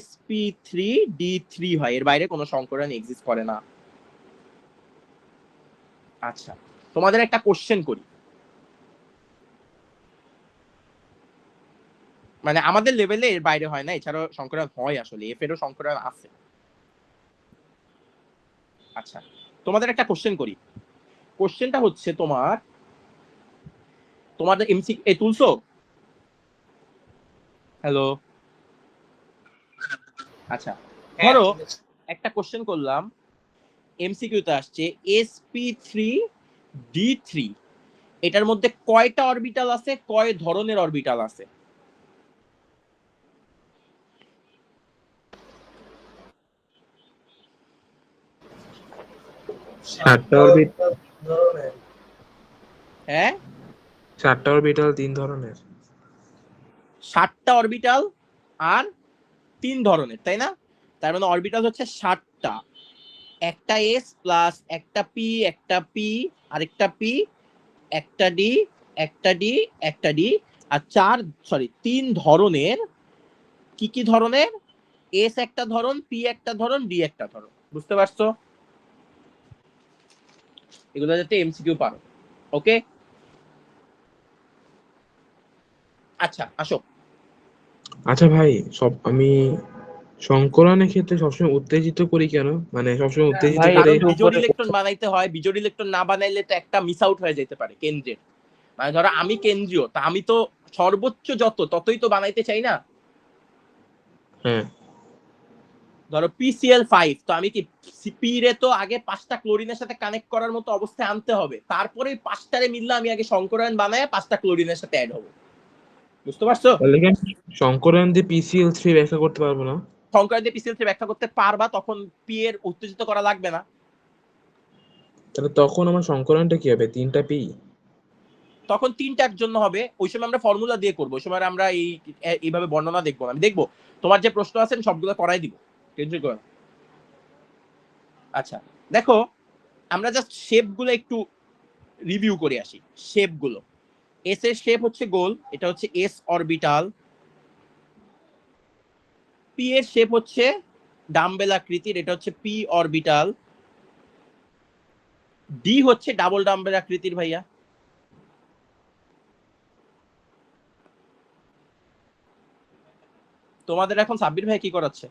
sp3d3 হয়। এর বাইরে কোনো সংকরায়ন এক্সিস্ট করে না। আচ্ছা, তোমাদের একটা কোশ্চেন করি, মানে আমাদের লেভেলে এর বাইরে হয় না, এছাড়াও সংকরায়ন হয়, আসলে এফ এরও সংকরায়ন আছে। আচ্ছা, তোমাদের একটা কোশ্চেন করি। কোশ্চেনটা হচ্ছে তোমাদের এমসি এ তুলছো? হ্যালো, আচ্ছা, ধরো একটা কোশ্চেন করলাম, এমসিকিউতে আসছে sp3d3, এটার মধ্যে কয়টা অরবিটাল আছে, কয় ধরনের অরবিটাল আছে? হ্যাঁ, 7টা অরবিটাল 3 ধরনের। 7টা অরবিটাল আর 3 ধরনের, তাই না? তার মানে অরবিটাল হচ্ছে 7টা। একটা এস প্লাস একটা পি, একটা পি, আরেকটা পি, একটা ডি, একটা ডি, একটা ডি, আর তিন ধরনের, কি কি ধরনের? এস একটা ধরন, পি একটা ধরন, ডি একটা ধরন। বুঝতে পারছো? এগুলো যাতে এমসিকিউ পারো। ওকে, আচ্ছা আসো। আচ্ছা ভাই, আমি সংকলনের ক্ষেত্রে সবসময় উত্তেজিত করি কেন? মানে সবসময় উত্তেজিত ভাই করে। কারণ একটু বিজোড় উপরে ইলেকট্রন বানাইতে হয়, বিজোড় ইলেকট্রন না বানাইলে তো একটা মিস আউট হয়ে যেতে পারে কেন্দ্রের। মানে ধরো আমি কেন্দ্রীয়, তা আমি তো সর্বোচ্চ ততই তো বানাইতে চাই না। হ্যাঁ, ধরো PCl5, তো আমি কি পি রে তো আগে 5টা ক্লোরিনের সাথে কানেক্ট করার মতো অবস্থায় আনতে হবে, তারপরে 5টারে মিললে আমি আগে সংকরায়ন বানায় 5টা ক্লোরিনের সাথে অ্যাড হবো। বুঝতে পারছো? তাহলে কি আমি সংকলন দিয়ে PCl3 ব্যাখ্যা করতে পারবো না? সংকরায়ন দিয়ে PCl3 ব্যাখ্যা করতে পারবা, তখন পি এর উত্তেজিত করা লাগবে না। তাহলে তখন আমার সংকলনটা কি হবে? 3টা পি? তখন 3টার জন্য হবে। ওই সময় আমরা ফর্মুলা দিয়ে করবো, ওই সময় আমরা এইভাবে বর্ণনা দেখবো না। আমি দেখবো তোমার যে প্রশ্ন আছে আমি সবগুলো করাই দিব, টেনশন করো না। আচ্ছা দেখো, আমরা জাস্ট শেপ গুলো একটু রিভিউ করে আসি। শেপ গুলো, এস এর শেপ হচ্ছে গোল, এটা হচ্ছে এস অরবিটাল। পি এর শেপ হচ্ছে ডাম্বেল আকৃতির, এটা হচ্ছে পি অরবিটাল। ডি হচ্ছে ডাবল ডাম্বেল আকৃতির ভাইয়া। তোমাদের এখন সাব্বির ভাই কি করাচ্ছে?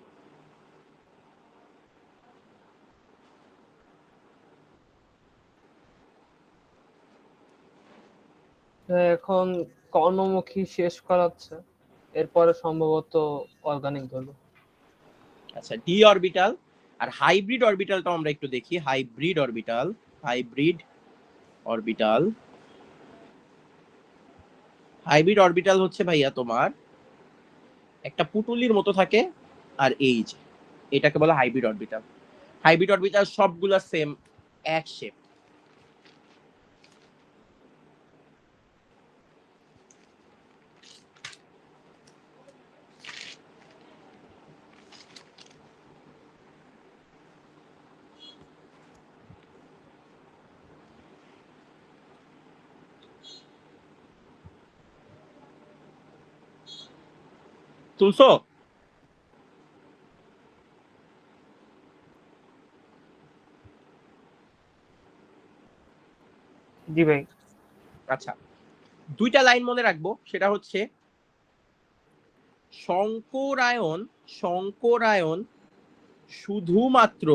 এখন কর্ণমুখী শেষ করাচ্ছে, এরপরে সম্ভবত অর্গানিক ধরবে। আচ্ছা, ডি অরবিটাল। আর হাইব্রিড অরবিটালটা আমরা একটু দেখি। Hybrid orbital, hybrid orbital, hybrid orbital হচ্ছে ভাইয়া তোমার একটা পুটুলির মতো থাকে, আর এই যে এটাকে বলা হাইব্রিড অরবিটাল। হাইব্রিড অরবিটাল সবগুলা সেম, এক শেপ। তুলছো? জি ভাই। আচ্ছা, দুইটা লাইন মনে রাখবো, সেটা হচ্ছে সংকরায়ন, সংকরায়ন শুধুমাত্র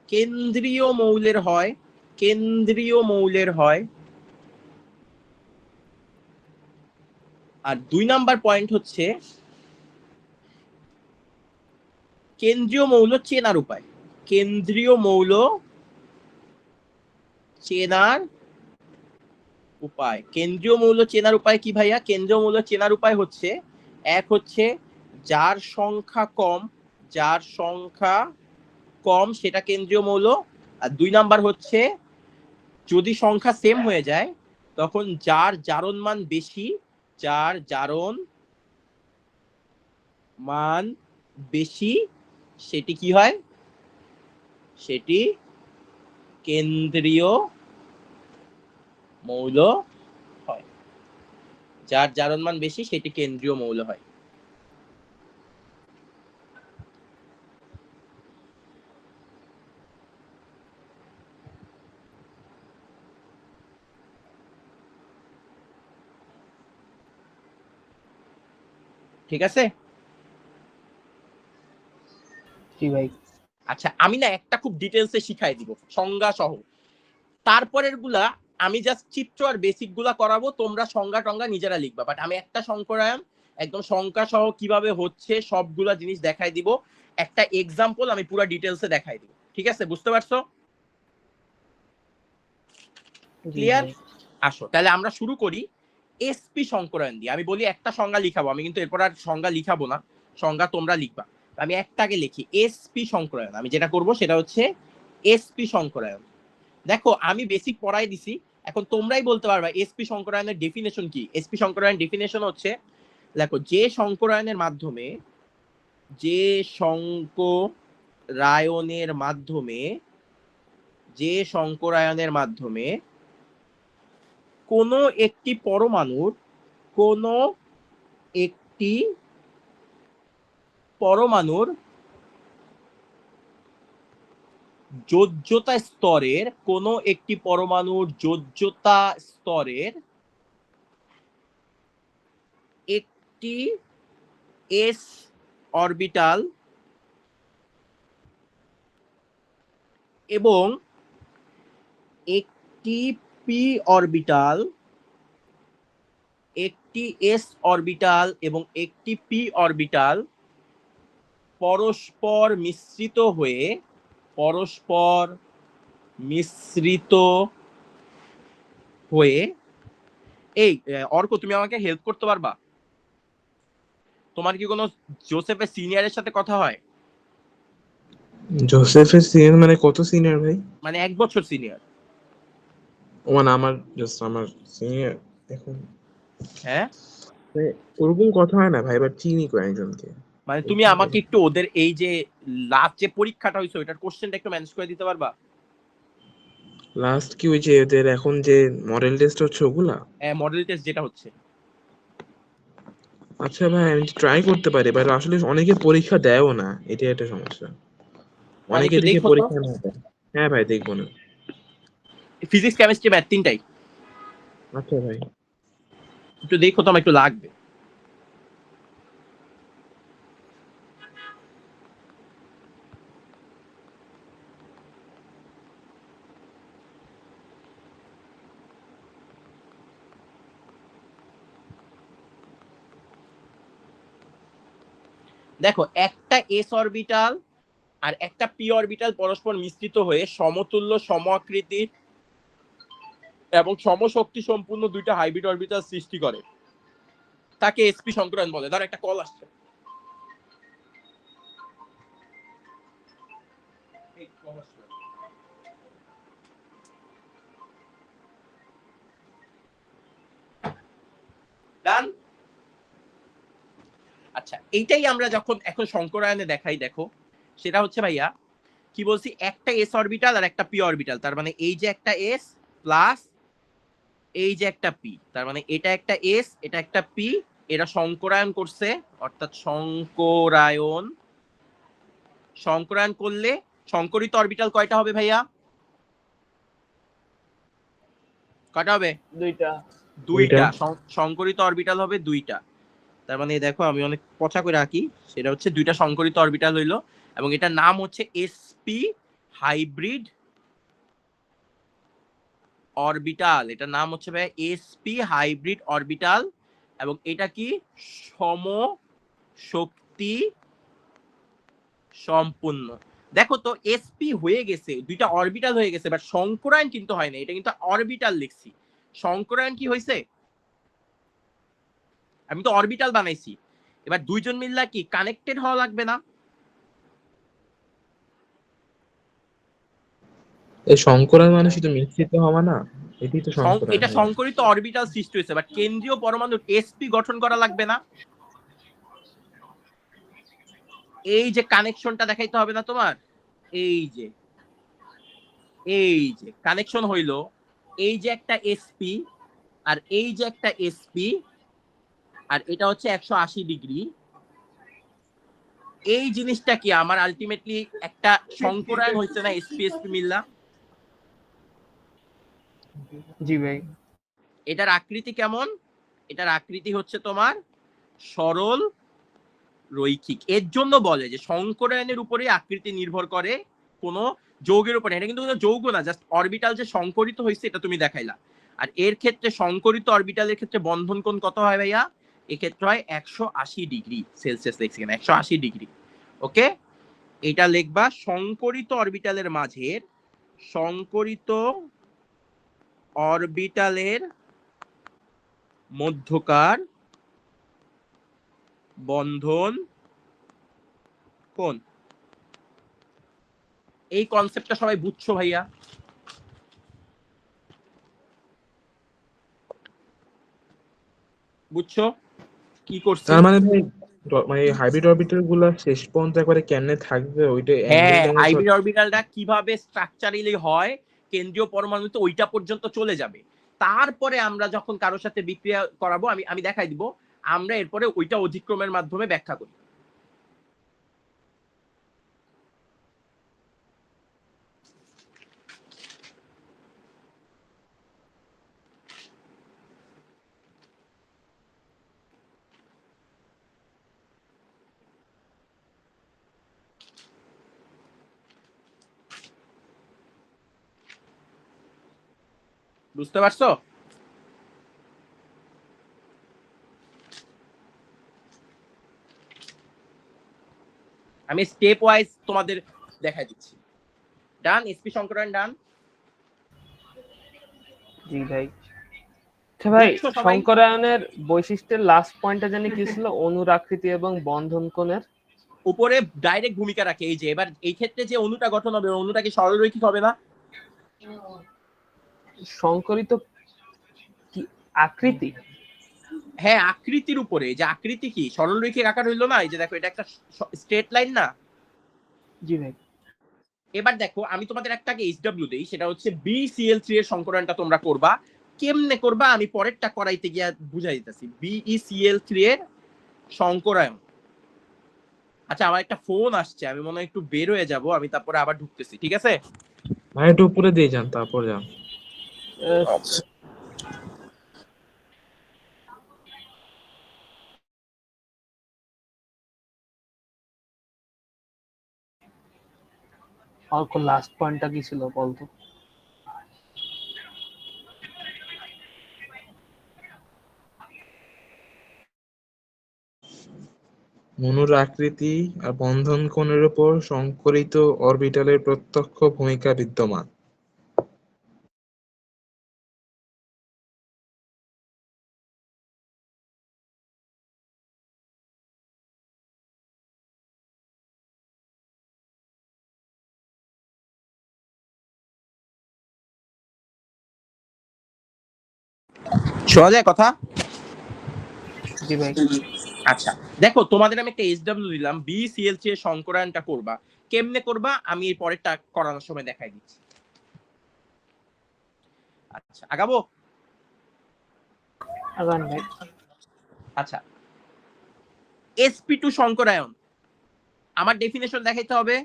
কেন্দ্রীয় মৌলের হয়, কেন্দ্রীয় মৌলের হয়। আর 2 নাম্বার পয়েন্ট হচ্ছে কেন্দ্রীয় মৌল চেনার উপায়। কেন্দ্রীয় মৌল চেনার উপায়, কেন্দ্রীয় মৌল চেনার উপায় কি ভাইয়া? কেন্দ্রীয় মৌল চেনার উপায় হচ্ছে, এক হচ্ছে যার সংখ্যা কম, যার সংখ্যা কম সেটা কেন্দ্রীয় মৌল। আর 2 নাম্বার হচ্ছে যদি সংখ্যা সেম হয়ে যায় তখন যার জারণ মান বেশি, যার জারণ মান বেশি সেটি কি হয়? সেটি কেন্দ্রীয় মৌল হয়। যার জারণ মান বেশি সেটি কেন্দ্রীয় মৌল হয়। ঠিক আছে? জি ভাই। আচ্ছা, আমি না একটা খুব ডিটেলসে শিখাই দিব সংজ্ঞা সহ, তারপরের গুলা আমি জাস্ট চিত্র আর বেসিক গুলা করাবো, তোমরা সংজ্ঞা টঙ্গা নিজেরা লিখবা। বাট আমি একটা সংকরায়ন একদম সংখ্যা সহ কিভাবে হচ্ছে সবগুলা জিনিস দেখাই দিব, একটা এক্সাম্পল আমি পুরো ডিটেলসে দেখাই দিব। ঠিক আছে? বুঝতে পারছো? জি ক্লিয়ার? ভাই। আসো তাহলে আমরা শুরু করি এসপি সংকরায়ন দিয়ে। আমি বলি একটা সংজ্ঞা লিখাবো, আমি কিন্তু এরপর আর সংজ্ঞা লিখাবো না, সংজ্ঞা তোমরা লিখবা। আমি একটাকে লিখি, এসপি সংকরায়ন। আমি যেটা করব সেটা হচ্ছে এসপি সংকরায়ন। দেখো আমি বেসিক পড়াই দিছি, এখন তোমরাই বলতে পারবা এসপি সংকরায়নের ডেফিনেশন কি। এসপি সংকরায়ন ডেফিনেশন হচ্ছে, দেখো যে সংকরায়নের মাধ্যমে, যে সংকরায়নের মাধ্যমে কোনো একটি পরমাণুর যোজ্যতা স্তরের একটি s অরবিটাল এবং একটি p অরবিটাল পরস্পর মিশ্রিত হয়ে এই অর্ক, তুমি আমাকে হেল্প করতে পারবা? তোমার কি কোনো জোসেফের সিনিয়রের সাথে কথা হয়? জোসেফের সিনিয়র মানে কত সিনিয়র ভাই? মানে 1 বছর সিনিয়র। ও মানে আমার সিনিয়র এখন। হ্যাঁ, মানে ওরকম কথা হয় না ভাই, এবার চিনি কয়েকজনকে। মানে তুমি আমাকে একটু ওদের এই যে লাস্ট যে পরীক্ষাটা হয়েছে ওইটার কোশ্চেনটা একটু ম্যানেজ করে দিতে পারবা? লাস্ট কি ওই যে এদের এখন যে মডেল টেস্ট হচ্ছে ওগুলা? হ্যাঁ, মডেল টেস্ট যেটা হচ্ছে। আচ্ছা ভাই, আমি ট্রাই করতে পারি, বাট আসলে অনেকে পরীক্ষা দেয়ও না, এটাই একটা সমস্যা। মানে অনেকে একটু দেখে দেখো তো, পরীক্ষা না দেয়। হ্যাঁ ভাই, দেখবো না। ফিজিক্স কেমিস্ট্রি ম্যাথ তিনটাই আচ্ছা ভাই। একটু দেখো তো, আমার একটু লাগবে। দেখো, একটা এস অরবিটাল আর একটা পি অরবিটাল পরস্পর মিশ্রিত হয়ে সমতুল্য আকৃতির এবং সমশক্তি সম্পূর্ণ দুইটা হাইব্রিড অরবিটাল সৃষ্টি করে, তাকে এসপি সংকরায়ন বলে। ধর একটা কল আসছে। ডান। আচ্ছা, এইটাই আমরা যখন এখন সংকরায়নে দেখাই, দেখো সেটা হচ্ছে ভাইয়া কি বলছি, একটা এস অরবিটাল আর একটা পি অরবিটাল, তার মানে এই যে একটা এস প্লাস এই যে একটা পি, তার মানে এটা একটা এস, এটা একটা পি, এরা সংকরায়ন করছে, অর্থাৎ সংকরায়ন করলে সংকরিত অরবিটাল কয়টা হবে ভাইয়া? কয়টা হবে? দুইটা। সংকরিত অরবিটাল হবে দুইটা। তার মানে দেখো আমি অনেক পচা করে আঁকি, সেটা হচ্ছে দুইটা সংকরিত অরবিটাল হইলো এবং এটার নাম হচ্ছে এসপি হাইব্রিড অরবিটাল। এটার নাম হচ্ছে ভাই এসপি হাইব্রিড অরবিটাল এবং এটা কি সম শক্তি সম্পূর্ণ। দেখো তো, এসপি হয়ে গেছে, দুইটা অরবিটাল হয়ে গেছে, বাট সংকরায়ন কিন্তু হয় না, এটা কিন্তু অরবিটাল লিখছি। সংকরায়ন কি হয়েছে? আমি তো অরবিটাল বানাইছি। এবার দুইজন মিললা কি কানেক্টেড হওয়া লাগবে না? এই সংকরায়ন মানে শুধু মিশ্রিত হওয়া না, এটাই তো সংকরায়ন। এটা সংকরিত অরবিটাল সৃষ্টি হয়েছে, বাট কেন্দ্রীয় পরমাণুর এসপি গঠন করা লাগবে না? এই যে কানেকশনটা দেখাইতে হবে না তোমার, এই যে কানেকশন হইলো, এই যে একটা এসপি আর এই যে একটা এসপি, আর এটা হচ্ছে 180 ডিগ্রি। এই জিনিসটা কি আমার আলটিমেটলি একটা সংকরায়ন হয়েছে না, এসপি এসপি মিললা? জি ভাই। এটার আকৃতি কেমন? এটার আকৃতি হচ্ছে তোমার সরল রৈখিক। এর জন্য বলে যে সংকরায়নের উপরে আকৃতি নির্ভর করে কোনো যৌগের উপরে। এটা কিন্তু কোনো যৌগ না, জাস্ট অরবিটাল যে সংকরিত হয়েছে এটা তুমি দেখাইলা। আর এর ক্ষেত্রে সংকরিত অরবিটালের ক্ষেত্রে বন্ধন কোণ কত হয় ভাইয়া? এক্ষেত্রে হয় 180 ডিগ্রি সেলসিয়াস, লিখছি কেন 180 ডিগ্রি। ওকে, এটা লিখবা সংকরিত অরবিটালের মাঝের মধ্যকার বন্ধন কোণ। এই কনসেপ্টটা সবাই বুঝছো ভাইয়া? বুঝছো কি করছি? তার মানে ভাই মানে হাইব্রিড অরবিটাল গুলা শেষ পর্যন্ত একবারে কেমনে থাকবে ওইটা হ্যাঁ, অ্যাঙ্গেলটা হাইব্রিড অরবিটালটা কিভাবে স্ট্রাকচারালি হয়, কেন্দ্রীয় পরমাণুতে ওইটা পর্যন্ত চলে যাবে। তারপরে আমরা যখন কারোর সাথে বিক্রিয়া করাবো, আমি দেখাই দিব, আমরা এরপরে ওইটা অধিক্রমের মাধ্যমে ব্যাখ্যা করি। বুঝতে পারছো? আমি স্টেপ ওয়াইজ তোমাদের দেখাই দিচ্ছি। ডান? এসপি শঙ্করায়ণ ডান? জি ভাই। আচ্ছা ভাই, বুঝছো সবাই? শঙ্করায়নের বৈশিষ্ট্যের লাস্ট পয়েন্টটা জানি কি ছিল? অনুর আকৃতি এবং বন্ধন কোণের উপরে ডাইরেক্ট ভূমিকা রাখে। এই যে এবার এই ক্ষেত্রে যে অণুটা গঠন হবে, অণুটা কি সরলরৈখিক হবে না? সংকরিত কি আকৃতি? হ্যাঁ, আকৃতির উপরে। যে আকৃতি কি সরলরৈখিক আকার হইলো না? এই যে দেখো, এটা একটা স্ট্রেট লাইন না? জি ভাই। এবার দেখো, আমি তোমাদের একটা এইচডব্লিউ দেই, সেটা হচ্ছে BeCl3 এর সংকরণটা তোমরা করবা। কেমনে করবা আমি পরেরটা করাইতে গিয়া বুঝাই দিতেছি। BeCl3 এর সংকরায়ন। আচ্ছা, আমার একটা ফোন আসছে, আমি মনে হয় একটু বের হয়ে যাব, আমি তারপরে আবার ঢুকতেছি, ঠিক আছে? ভাই একটু উপরে দিয়ে যান তারপর যান। অল্প লাস্ট পয়েন্টটা কি ছিল বলতো? অণুর আকৃতি আর বন্ধন কোণের উপর সংকরিত অরবিটালের প্রত্যক্ষ ভূমিকা বিদ্যমান। শোনা যায় কথা? জি ভাই। আচ্ছা, দেখো তোমাদের আমি একটা এইচডব্লিউ দিলাম, BeCl3 এর সংকরায়নটা করবা। কেমনে করবা আমি এই পরেরটা করানোর সময় দেখাই দিচ্ছি। আচ্ছা, আগাবো? আগান ভাই। আচ্ছা, sp2 সংকরায়ন, আমার ডেফিনেশন দেখাইতে হবে।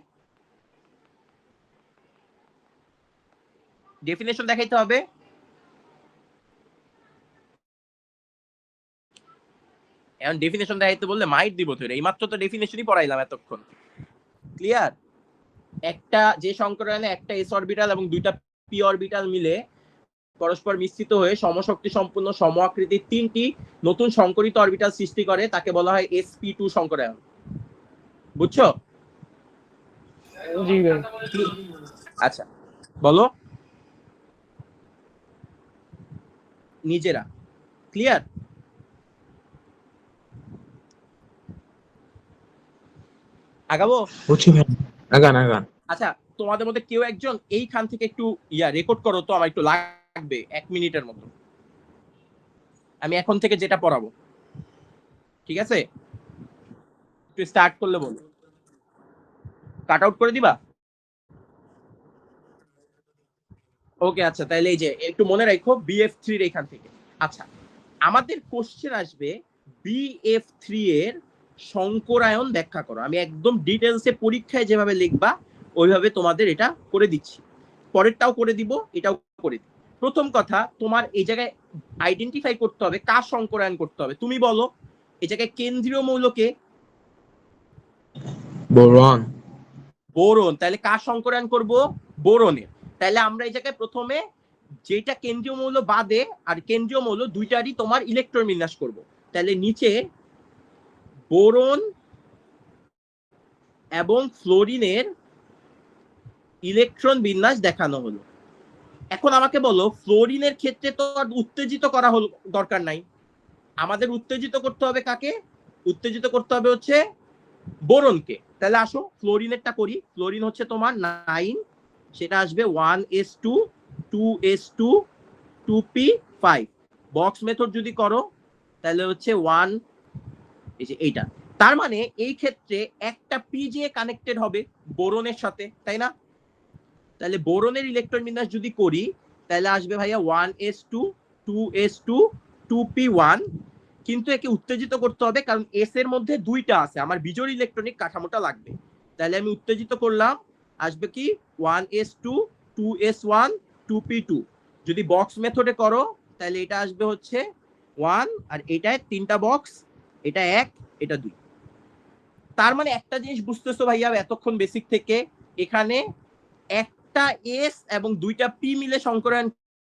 ডেফিনেশন দেখাইতে হবে। এখন ডেফিনেশন দেখাইতে বললে মাইট দিব তো। এইমাত্র তো ডেফিনেশনই পড়াইলাম এতক্ষণ। ক্লিয়ার? একটা যে সংকরায়নে একটা s অরবিটাল এবং দুইটা p অরবিটাল মিলে পরস্পর মিশ্রিত হয়ে সমশক্তি সম্পূর্ণ সম আকৃতির তিনটি নতুন সংকরিত অরবিটাল সৃষ্টি করে, তাকে বলা হয় sp2 সংকরায়ন। বুঝছো? জি ভাই। আচ্ছা, বলো নিজেরা। ক্লিয়ার? আগাবো? বুঝছি ভাই, আগান আগান। আচ্ছা, তোমাদের মধ্যে কেউ একজন এইখান থেকে একটু রেকর্ড করো তো, আমার একটু লাগবে 1 মিনিটের মতো। আমি এখন থেকে যেটা পড়াবো, ঠিক আছে? একটু স্টার্ট করলে বলো। কাট আউট করে দিবা? ওকে, আচ্ছা, তাহলে এই যে একটু মনে রাখো BF3 এর এখান থেকে। আচ্ছা, আমাদের কোশ্চেন আসবে BF3 এর সংকরায়ন ব্যাখ্যা করো। আমি একদম ডিটেলসে পরীক্ষায় যেভাবে লিখবা ওইভাবে তোমাদের এটা করে দিচ্ছি। পরেরটাও করে দিব, এটাও করে দিব। প্রথম কথা, তোমার এই জায়গায় আইডেন্টিফাই করতে হবে কার সংকরায়ন করতে হবে। তুমি বলো, এই জায়গায় কেন্দ্রীয় মৌলকে বোরন। বোরন, তাহলে কার সংকরায়ন করব? বোরনের। তাহলে আমরা এই জায়গায় প্রথমে যেটা কেন্দ্রীয় মৌল বাদে আর কেন্দ্রীয় মৌল দুইটারই তোমার ইলেকট্রন বিন্যাস করব। তাহলে নিচে বোরন এবং ফ্লোরিনের ইলেকট্রন বিন্যাস দেখানো হলো। এখন আমাকে বলো, ফ্লোরিনের ক্ষেত্রে তো আর উত্তেজিত করা হলো দরকার নাই, আমাদের উত্তেজিত করতে হবে কাকে? উত্তেজিত করতে হবে হচ্ছে বোরনকে। তাহলে আসো ফ্লোরিনেরটা করি। ফ্লোরিন হচ্ছে তোমার 9, সেটা আসবে 1s2 2s2 2p5। Box method যদি করো তাহলে হচ্ছে 1, এই যে এইটা তার মানে এই ক্ষেত্রে একটা পিজিএ কানেক্টেড হবে বোরনের সাথে, তাই না? তাহলে বোরনের ইলেকট্রন বিন্যাস যদি করি তাহলে আসবে ভাইয়া 1s2 2s2 2p1, কিন্তু একে উত্তেজিত করতে হবে কারণ এস এর মধ্যে দুইটা আছে, আমার বিজোড় ইলেকট্রনিক কাঠামোটা লাগবে। তাহলে আমি উত্তেজিত করলাম, আসবে কি 1s2 2s1 2p2। যদি বক্স মেথডে করো তাহলে এটা আসবে হচ্ছে 1, আর এটায় তিনটা বক্স, এটা 1 এটা 2। তার মানে একটা জিনিস বুঝতেছো ভাইয়া এতক্ষণ বেসিক থেকে, এখানে একটা এস এবং দুইটা পি মিলে সংকরায়ন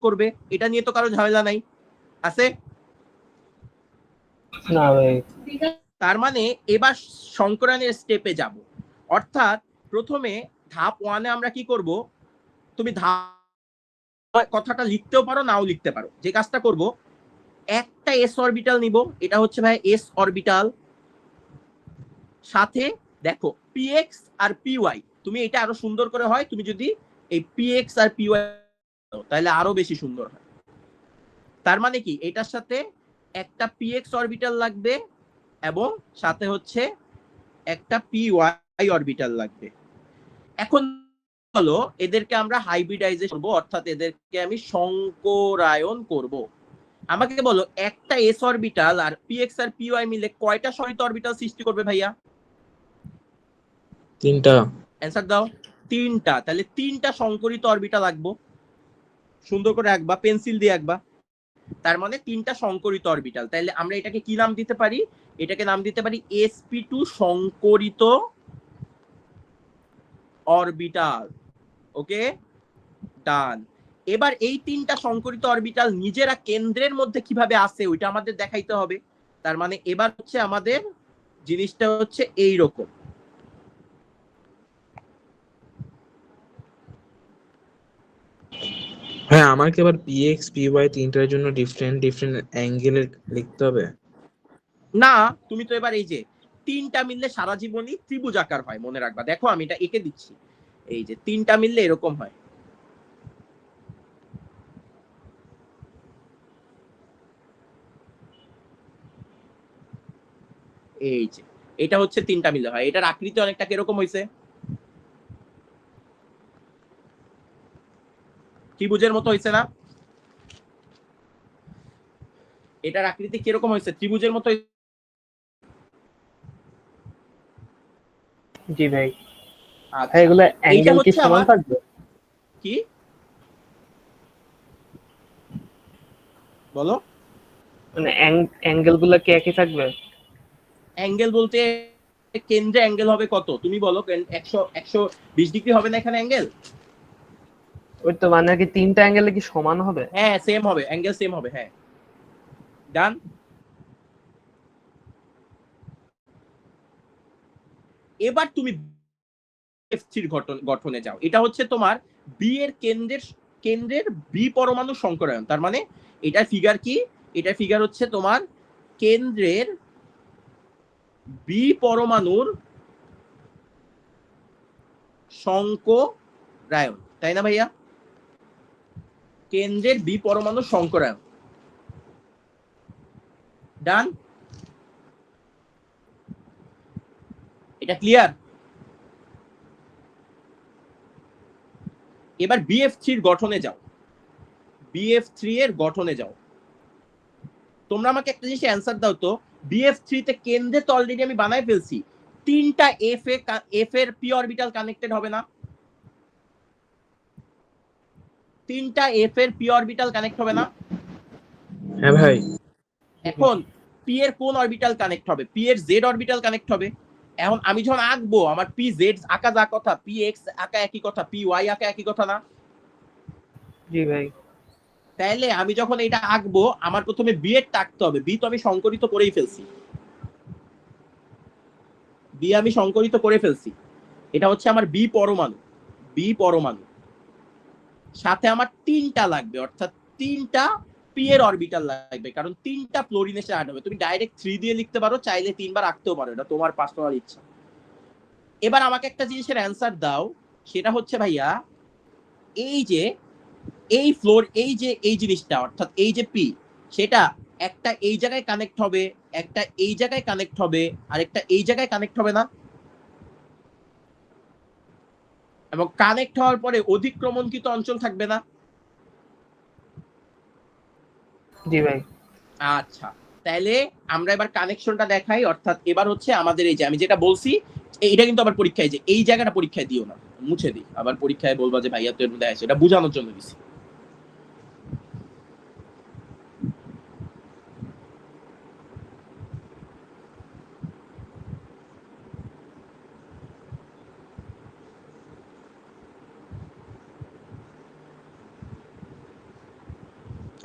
করবে, এটা নিয়ে তো কারো ঝামেলা নাই, আছে? না ভাই। তার মানে এবার সংকরায়নের স্টেপে যাব, অর্থাৎ প্রথমে ধাপ 1-এ আমরা কি করব, তুমি ধাপ কথাটা লিখতেও পারো নাও লিখতে পারো, যে কাজটা করব একটা এস অরবিটাল নিব, এটা হচ্ছে ভাই এস অরবিটাল, সাথে দেখো পিএক্স আর পিওয়াই, তুমি এটা আরো সুন্দর করে হয় তুমি যদি এই পিএক্স আর পিওয়াই তাহলে আরো বেশি সুন্দর হয়। তার মানে কি এটার সাথে একটা পিএক্স অরবিটাল লাগবে এবং সাথে হচ্ছে একটা পিওয়াই অরবিটাল লাগবে। এখন হলো এদেরকে আমরা হাইব্রিডাইজেশন করব, অর্থাৎ এদেরকে আমি সংকরায়ন করব। আমাকে বলো একটা এস অরবিটাল আর পিএক্স আর পিওয়াই মিলে কয়টা সরিত অরবিটাল সৃষ্টি করবে ভাইয়া? 3টা। অ্যান্সার দাও। 3টা। তাহলে 3টা সংকরিত অরবিটাল আঁকবো, সুন্দর করে আঁকবা, পেন্সিল দিয়ে আঁকবা। তার মানে 3টা সংকরিত অরবিটাল। তাহলে আমরা এটাকে কি নাম দিতে পারি? এটাকে নাম দিতে পারি sp2 সংকরিত অরবিটাল। ওকে, ডান। এবার এই 3টা সংকরিত অরবিটাল নিজেরা কেন্দ্রের মধ্যে কিভাবে আসে ওইটা আমাদের দেখাইতে হবে। তার মানে এবার হচ্ছে আমাদের জিনিসটা হচ্ছে এই রকম। হ্যাঁ, আমাকে আবার পিএক্স পিওয়াই তিনটার জন্য ডিফারেন্ট ডিফারেন্ট অ্যাঙ্গেলের লিখতে হবে। না, তুমি তো এবার এই যে 3টা মিললে সারা জীবনই ত্রিভুজ আকার হয়, মনে রাখবা। দেখো আমি এটা এঁকে দিচ্ছি, এই যে 3টা মিললে এরকম হয়। এই যে এটা হচ্ছে 3টা মিললে হয়। এটার আকৃতি অনেকটা কিরকম হয়েছে? ত্রিভুজের মতো হয়েছে না? এটার আকৃতি কিরকম হয়েছে? ত্রিভুজের মতো। জি ভাই। আচ্ছা, এগুলো এইটা অ্যাঙ্গেল কি হচ্ছে সমান আমার থাকবে? কি বলো? মানে অ্যাঙ্গেল গুলো কি একই থাকবে? অ্যাঙ্গেল বলতে কেন্দ্রে অ্যাঙ্গেল হবে কত তুমি বলো? 120 ডিগ্রি হবে না এখানে অ্যাঙ্গেল? ওই তো, মানে কি 3টা অ্যাঙ্গেলে কি সমান হবে? হ্যাঁ, সেম হবে, অ্যাঙ্গেল সেম হবে। হ্যাঁ, ডান। এবার তুমি এফ3 গঠনে যাও। এটা হচ্ছে তোমার বি এর কেন্দ্রের বি পরমাণু সংকরায়ন। তার মানে এটা ফিগার কি? এটা ফিগার হচ্ছে তোমার কেন্দ্রের বি পরমাণুর সংকরায়ন, তাই না ভাইয়া? কেন্দ্রের বি পরমাণু সংকরায়ন, ডান। এটা ক্লিয়ার? এবার বিএফ3 এর গঠনে যাও, বিএফ3 এর গঠনে যাও। তোমরা আমাকে একটা জিনিস অ্যান্সার দাও তো, বিএফ3 তে কেন্দ্রে তো অলরেডি আমি বানাই ফেলছি, 3টা এফ এর পি অরবিটাল কানেক্টেড হবে না? 3টা এফ এর পি অরবিটাল কানেক্ট হবে না? হ্যাঁ ভাই। এখন পি এর কোন অরবিটাল কানেক্ট হবে? পি এর জেড অরবিটাল কানেক্ট হবে। এখন আমি যখন আঁকবো আমার পি জেড আঁকা যা কথা, পি এক্স আঁকা একই কথা, পি ওয়াই আঁকা একই কথা না? জি ভাই। তাইলে আমি যখন এটা আঁকবো আমার প্রথমে বি এর আঁকতে হবে। বি তো আমি সংকরিত করেই ফেলছি, বি আমি সংকরিত করে ফেলছি। এটা হচ্ছে আমার বি পরমাণু, বি পরমাণু সাথে আমার 3টা লাগবে, অর্থাৎ 3টা পি এর অরবিটাল লাগবে, কারণ 3টা ফ্লোরিন এসে অ্যাড হবে। তুমি ডাইরেক্ট 3 দিয়ে লিখতে পারো, চাইলে 3বার আঁকতেও পারো, এটা তোমার পার্সোনাল ইচ্ছা। এবার আমাকে একটা জিনিসের অ্যান্সার দাও, সেটা হচ্ছে ভাইয়া এই যে এই ফ্লোর, এই যে এই জিনিসটা, অর্থাৎ এই যে পি, সেটা একটা এই জায়গায় কানেক্ট হবে একটা এই জায়গায় কানেক্ট হবে, আরেকটা এই জায়গায় কানেক্ট হবে না? এবং কানেক্ট হওয়ার পরে অধিক্রমণকৃত অঞ্চল থাকবে না? জি ভাই। আচ্ছা, তাহলে আমরা এবার কানেকশনটা দেখাই। অর্থাৎ এবার হচ্ছে আমাদের এই যে আমি যেটা বলছি এইটা কিন্তু আবার পরীক্ষায় যে এই জায়গাটা পরীক্ষায় দিও না, মুছে দিই, আবার পরীক্ষায় বলবা যে ভাইয়া তো এর মধ্যে আছে, এটা বোঝানোর জন্য দিছি।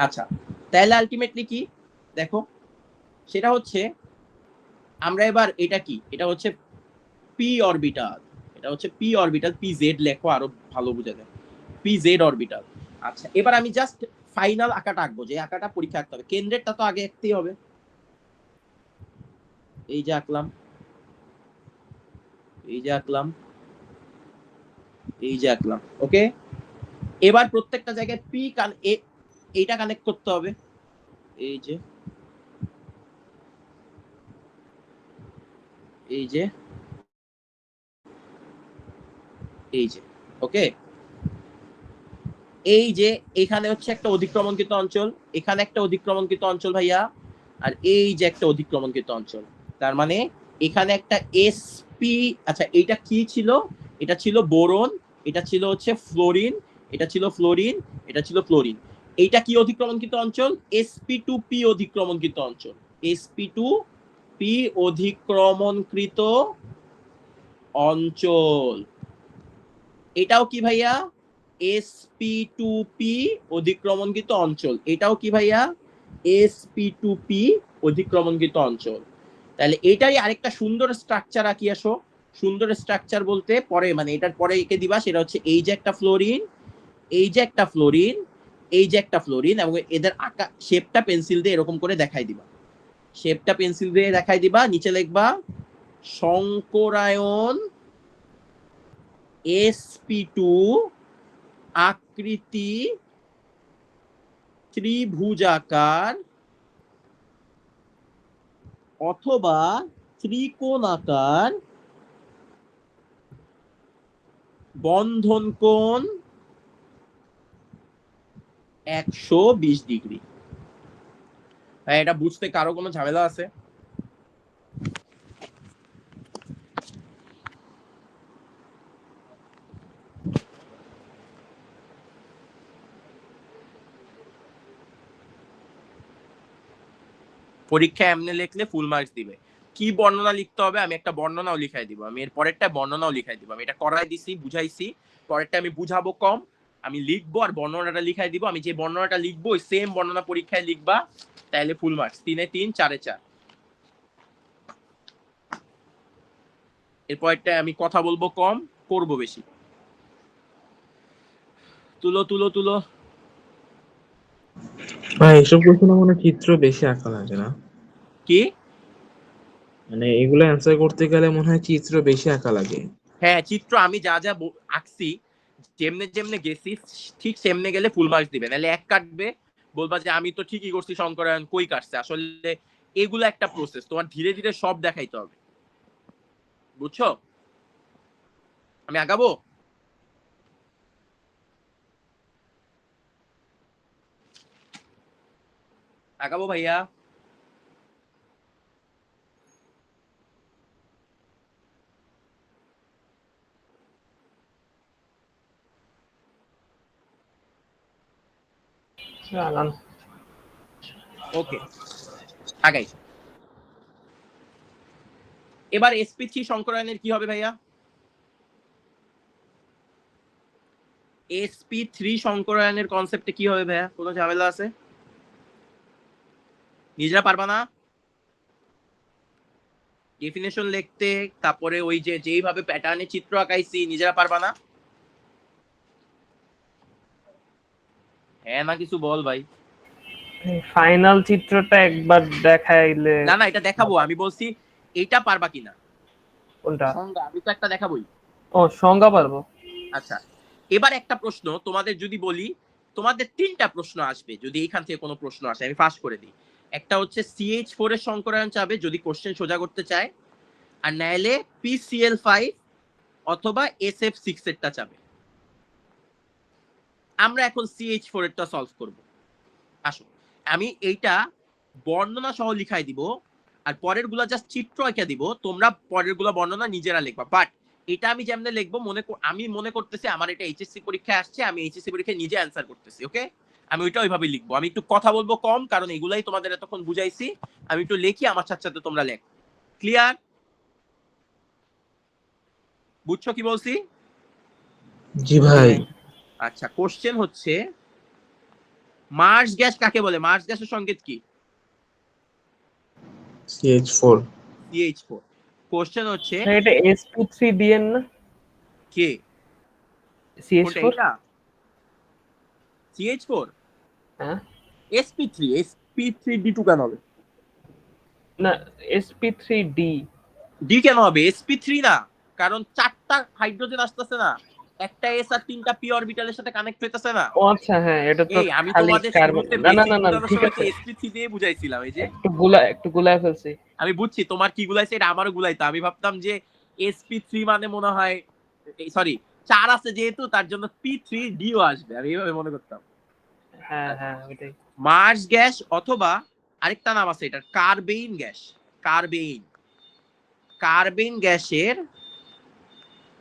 আচ্ছা, তাহলে আলটিমেটলি কি দেখো, সেটা হচ্ছে আমরা এবার এটা কি, এটা হচ্ছে পি অরবিটাল, এটা হচ্ছে পি অরবিটাল, পি জেড লেখো আরো ভালো বুঝা যায়, পি জেড অরবিটাল। আচ্ছা, এবার আমি জাস্ট ফাইনাল আঁকাটা আঁকবো, যে আঁকাটা পরীক্ষা আঁকতে হবে, কেন্দ্রেরটা তো আগে আঁকতেই হবে। এই যে আঁকলাম, এই যে আঁকলাম, এই যে আঁকলাম, ওকে। এবার প্রত্যেকটা জায়গায় পি এইটা কানেক্ট করতে হবে, এই যে, এই যে, এই যে, ওকে। এই যে এখানে হচ্ছে একটা অধিক্রমণকৃত অঞ্চল, এখানে একটা অধিক্রমণকৃত অঞ্চল ভাইয়া, আর এই যে একটা অধিক্রমণকৃত অঞ্চল। তার মানে এখানে একটা এসপি, আচ্ছা এইটা কি ছিল, এটা ছিল বোরন, এটা ছিল হচ্ছে ফ্লোরিন, এটা ছিল ফ্লোরিন, এটা ছিল ফ্লোরিন। এইটা কি অধিক্রমণকৃত অঞ্চল? sp2p অধিক্রমণকৃত অঞ্চল, sp2p অধিক্রমণকৃত অঞ্চল। এটাও কি ভাইয়া? sp2p অধিক্রমণকৃত অঞ্চল। এটাও কি ভাইয়া? sp2p অধিক্রমণকৃত অঞ্চল। তাহলে এটাই আরেকটা সুন্দর স্ট্রাকচার আঁকি আসো। সুন্দর স্ট্রাকচার বলতে পরে মানে এটার পরে এঁকে দিবা, সেটা হচ্ছে এই যে একটা ফ্লোরিন, এই যে একটা ফ্লোরিন, এই যে একটা ফ্লোরিন, এবং এদের আঁকা শেপটা পেন্সিল দিয়ে এরকম করে দেখাই দিবা, শেপটা পেন্সিল দিয়ে দেখাই দিবা, নিচে লিখবা শঙ্করায়ন sp2 আকৃতি ত্রিভুজাকার অথবা ত্রিকোণাকার বন্ধন কোণ 120 ডিগ্রি। এটা বুঝতে কারো কোনো ঝামেলা আছে? পরীক্ষা এমনি লিখলে ফুল মার্কস দিবে। কি বর্ণনা লিখতে হবে আমি একটা বর্ণনাও লিখাই দিব, আমি এর পরেরটা বর্ণনাও লিখাই দিব, আমি এটা করাই দিছি, বুঝাইছি, পরেরটা আমি বুঝাবো কম, আমি লিখবো আর বর্ণনাটা লিখাই দিব। আমি যে বর্ণনাটা লিখবো ওই সেম বর্ণনা পরীক্ষায় লিখবা, তাহলে ফুল মার্কস, 3 এ 3 4 এ 4। এরপরটা আমি কথা বলবো কম, করব বেশি। তুলো তুলো তুলো। এইসব কোশ্চেনে মনে হয় চিত্র বেশি আঁকা লাগে না? কি? মানে এগুলো অ্যান্সার করতে গেলে মনে হয় চিত্র বেশি আঁকা লাগে। হ্যাঁ, চিত্র আমি যা যা আঁকছি, যেমনে যেমনে গেছি ঠিক সেমনে গেলে ফুল মার্কস দিবে, নাহলে এক কাটবে, বলবা যে আমি তো ঠিকই করছি, শঙ্করায়ন কই কাটছে। আসলে এগুলো একটা প্রসেস, তোমার ধীরে ধীরে সব দেখাইতে হবে, বুঝছো? আমি আগাবো? আগাবো ভাইয়া? আগান। ওকে, আগাই। এবার sp3 শঙ্করায়নের কি হবে ভাইয়া? sp3 শঙ্করায়নের কনসেপ্টে কি হবে ভাইয়া? কোনো ঝামেলা আছে? নিজেরা পারবা না ডেফিনেশন লিখতে? তারপরে ওই যে যেইভাবে প্যাটার্নে চিত্র আঁকাইছি, নিজেরা পারবা না? হ্যাঁ না কিছু বল ভাই। ফাইনাল চিত্রটা একবার দেখাইলে। না না, এটা দেখাবো, আমি বলছি এইটা পারবা কিনা। কোনটা? সংজ্ঞা আমি তো একটা দেখাবোই। ও, সংজ্ঞা পারবো। আচ্ছা, এবার একটা প্রশ্ন তোমাদের যদি বলি, তোমাদের 3টা প্রশ্ন আসবে, যদি এইখান থেকে কোনো প্রশ্ন আসে আমি ফাঁস করে দিই। একটা হচ্ছে CH4 এর সংকরায়ন চাবে যদি কোশ্চেন সোজা করতে চায়, আর নাইলে PCl5 অথবা SF6 এরটা চাবে। আমরা এখন CH4 এরটা সলভ করব। আসো আমি এইটা বর্ণনা সহ লিখাই দিব, আর পরের গুলা জাস্ট চিত্র এঁকে দিব, তোমরা পরের গুলা বর্ণনা নিজেরা লিখবা। বাট এটা আমি যেমনে লিখবো আমি মনে করতেছি আমার এটা এইচএসসি পরীক্ষায় আসছে, আমি এইচএসসি পরীক্ষায় নিজে অ্যান্সার করতেছি। ওকে, আমি ওইটা ওইভাবে লিখবো। আমি একটু কথা বলবো কম, কারণ এগুলাই তোমাদের এতক্ষণ বুঝাইছি। আমি একটু লিখি, আমার সাথে সাথে তোমরা লেখ। ক্লিয়ার? বুঝছো কি বলছি? জি ভাই। আচ্ছা, কোশ্চেন হচ্ছে মার্স গ্যাস কাকে বলে? মার্স গ্যাসের সংকেত কি? CH4। CH4। কোশ্চেন হচ্ছে এটা sp3bn না? কে? কোনটা CH4? এটা? CH4? হ্যাঁ sp3d2 কেন হবে? না, sp3d। ডি কেন হবে? sp3 না, কারণ 4টা হাইড্রোজেন আসতেছে না, একটা s আর 3টা p অরবিটালের সাথে কানেক্ট হইতেছে না। ও আচ্ছা, হ্যাঁ, এটা তো এই আমি খালি তোমাদের কার্বন। শুরুতে না না বেসিক না না, বুঝানোর ঠিক সময় তো আছে, sp3 দিয়ে বুঝাইছিলাম। এই যে একটু গুলায় ফেলছি। আমি বুঝছি তোমার কি গুলাইছে, এটা আমারও গুলাইতো। আমি ভাবতাম যে sp3 মানে মনে হয়, সরি 4 আছে যেহেতু তার জন্য p3d ও আসবে, আমি এইভাবে মনে করতাম। হ্যাঁ হ্যাঁ, ওইটাই। মার্স গ্যাস অথবা আরেকটা নাম আছে এটা, কার্বেইন গ্যাস। কার্বেইন গ্যাসের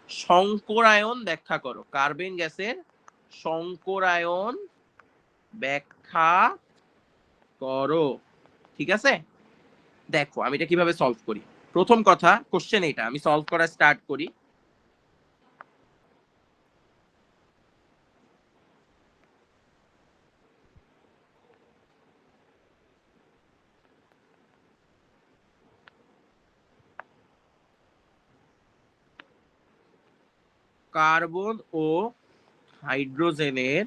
সংকরায়ন ব্যাখ্যা করো। কার্বেইন গ্যাসের সংকরায়ন ব্যাখ্যা করো। ঠিক আছে, দেখো আমি এটা কিভাবে সলভ করি। প্রথম কথা, কোশ্চেন এটা আমি সলভ করা স্টার্ট করি। কার্বন ও হাইড্রোজেনের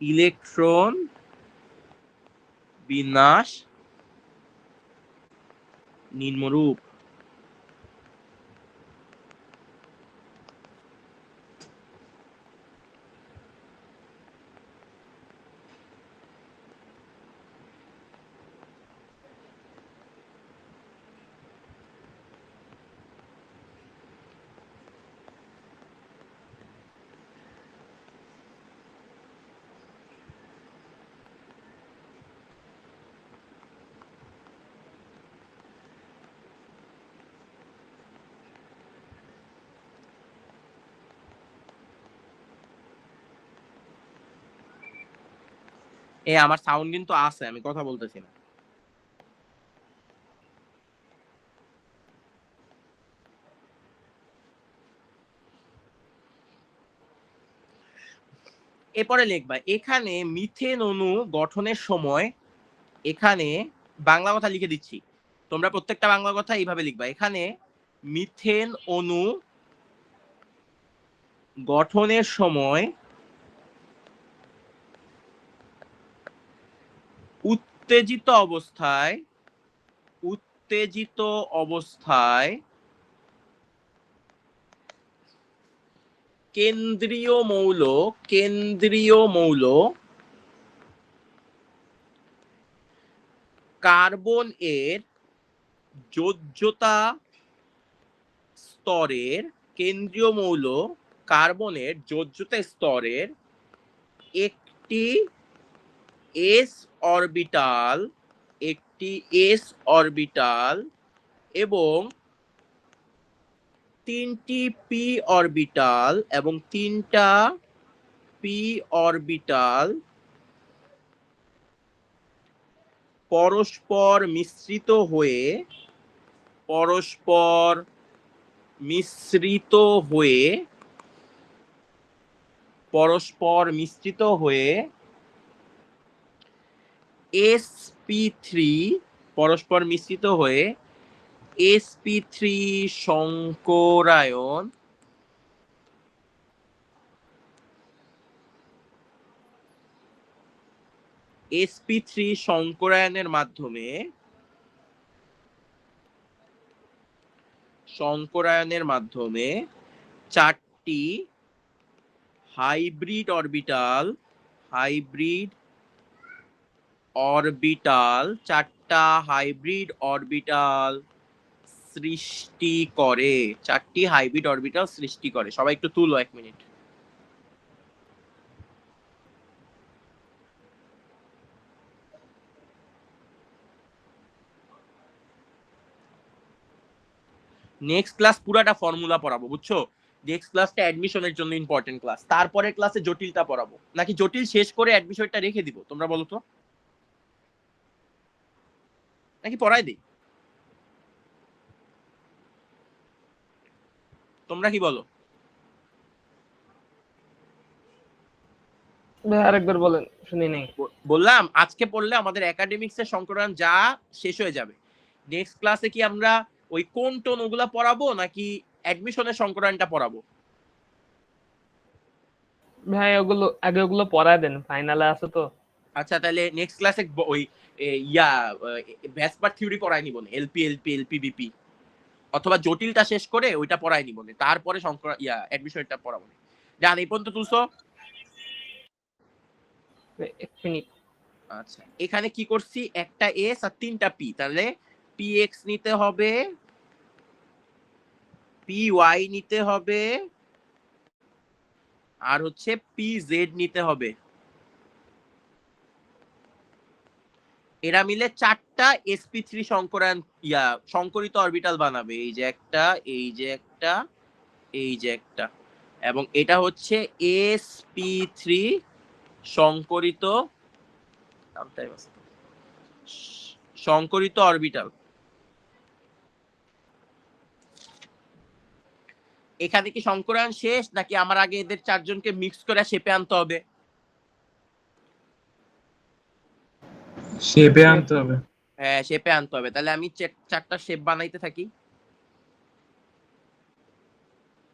ইলেকট্রন বিন্যাস নিম্নরূপ। আমার সাউন্ড কিন্তু আছে, আমি কথা বলতেছি না। এরপরে লিখবা এখানে মিথেন অণু গঠনের সময়, এখানে বাংলা কথা লিখে দিচ্ছি, তোমরা প্রত্যেকটা বাংলা কথা এইভাবে লিখবা। এখানে মিথেন অণু গঠনের সময় উত্তেজিত অবস্থায় কেন্দ্রীয় মৌল কার্বন এর যোজ্যতা স্তরের, কেন্দ্রীয় মৌল কার্বনের যোজ্যতা স্তরের একটি এস অরবিটাল এবং 3টি পি অরবিটাল পরস্পর মিশ্রিত হয়ে sp3 সংকরায়ন সংকরায়নের মাধ্যমে 4টি হাইব্রিড অরবিটাল, চারটা হাইব্রিড অরবিটাল সৃষ্টি করে, চারটি হাইব্রিড অরবিটাল সৃষ্টি করে। সবাই একটু তুলো 1 মিনিট। নেক্সট ক্লাস পুরাটা ফর্মুলা পড়াবো, বুঝছো? নেক্সট ক্লাসটা অ্যাডমিশনের জন্য ইম্পর্টেন্ট ক্লাস। তারপরে ক্লাসে জটিলটা পড়াবো, নাকি জটিল শেষ করে অ্যাডমিশনটা রেখে দিব? তোমরা বলো তো, নাকি পড়াই দিই? তোমরা কি বলো? ভাই আরেকবার বলেন, শুনি নাই। বললাম আজকে পড়লে আমাদের একাডেমিক্স এর সংকলন যা শেষ হয়ে যাবে। নেক্সট ক্লাসে কি আমরা ওই কোন টোন ওগুলা পড়াবো, নাকি অ্যাডমিশনের সংকলনটা পড়াবো? ভাই ওগুলো আগে ওগুলো পড়ায় দেন, ফাইনালে আছে তো। আচ্ছা, তাহলে নেক্সট ক্লাসে ওই ইয়া ভ্যাসপার থিওরি পড়াই নিব না, এলপি বিপি, অথবা জটিলটা শেষ করে ওইটা পড়াই নিব না, তারপরে অ্যাডমিশনটা পড়াবো না। জান এই পর্যন্ত তুলছো? এক মিনিট। আচ্ছা, এখানে কি করছি, একটা এস আর 3টা পি, তাহলে পি এক্স নিতে হবে, পি ওয়াই নিতে হবে, আর হচ্ছে পি জেড নিতে হবে। এরা মিলে 4টা sp3 সংকরায়ন সংকরিত অরবিটাল বানাবে। এই যে একটা, এই যে একটা, এই যে একটা, এবং এটা হচ্ছে sp3 সংকরিত সংকরিত অরবিটাল। এখানে কি সংকরায়ন শেষ, নাকি আমার আগে এদের 4জনকে মিক্স করে শেপে আনতে হবে? শেপে আনতে হবে। হ্যাঁ, শেপে আনতে হবে। তাহলে আমি 4টা শেপ বানাইতে থাকি।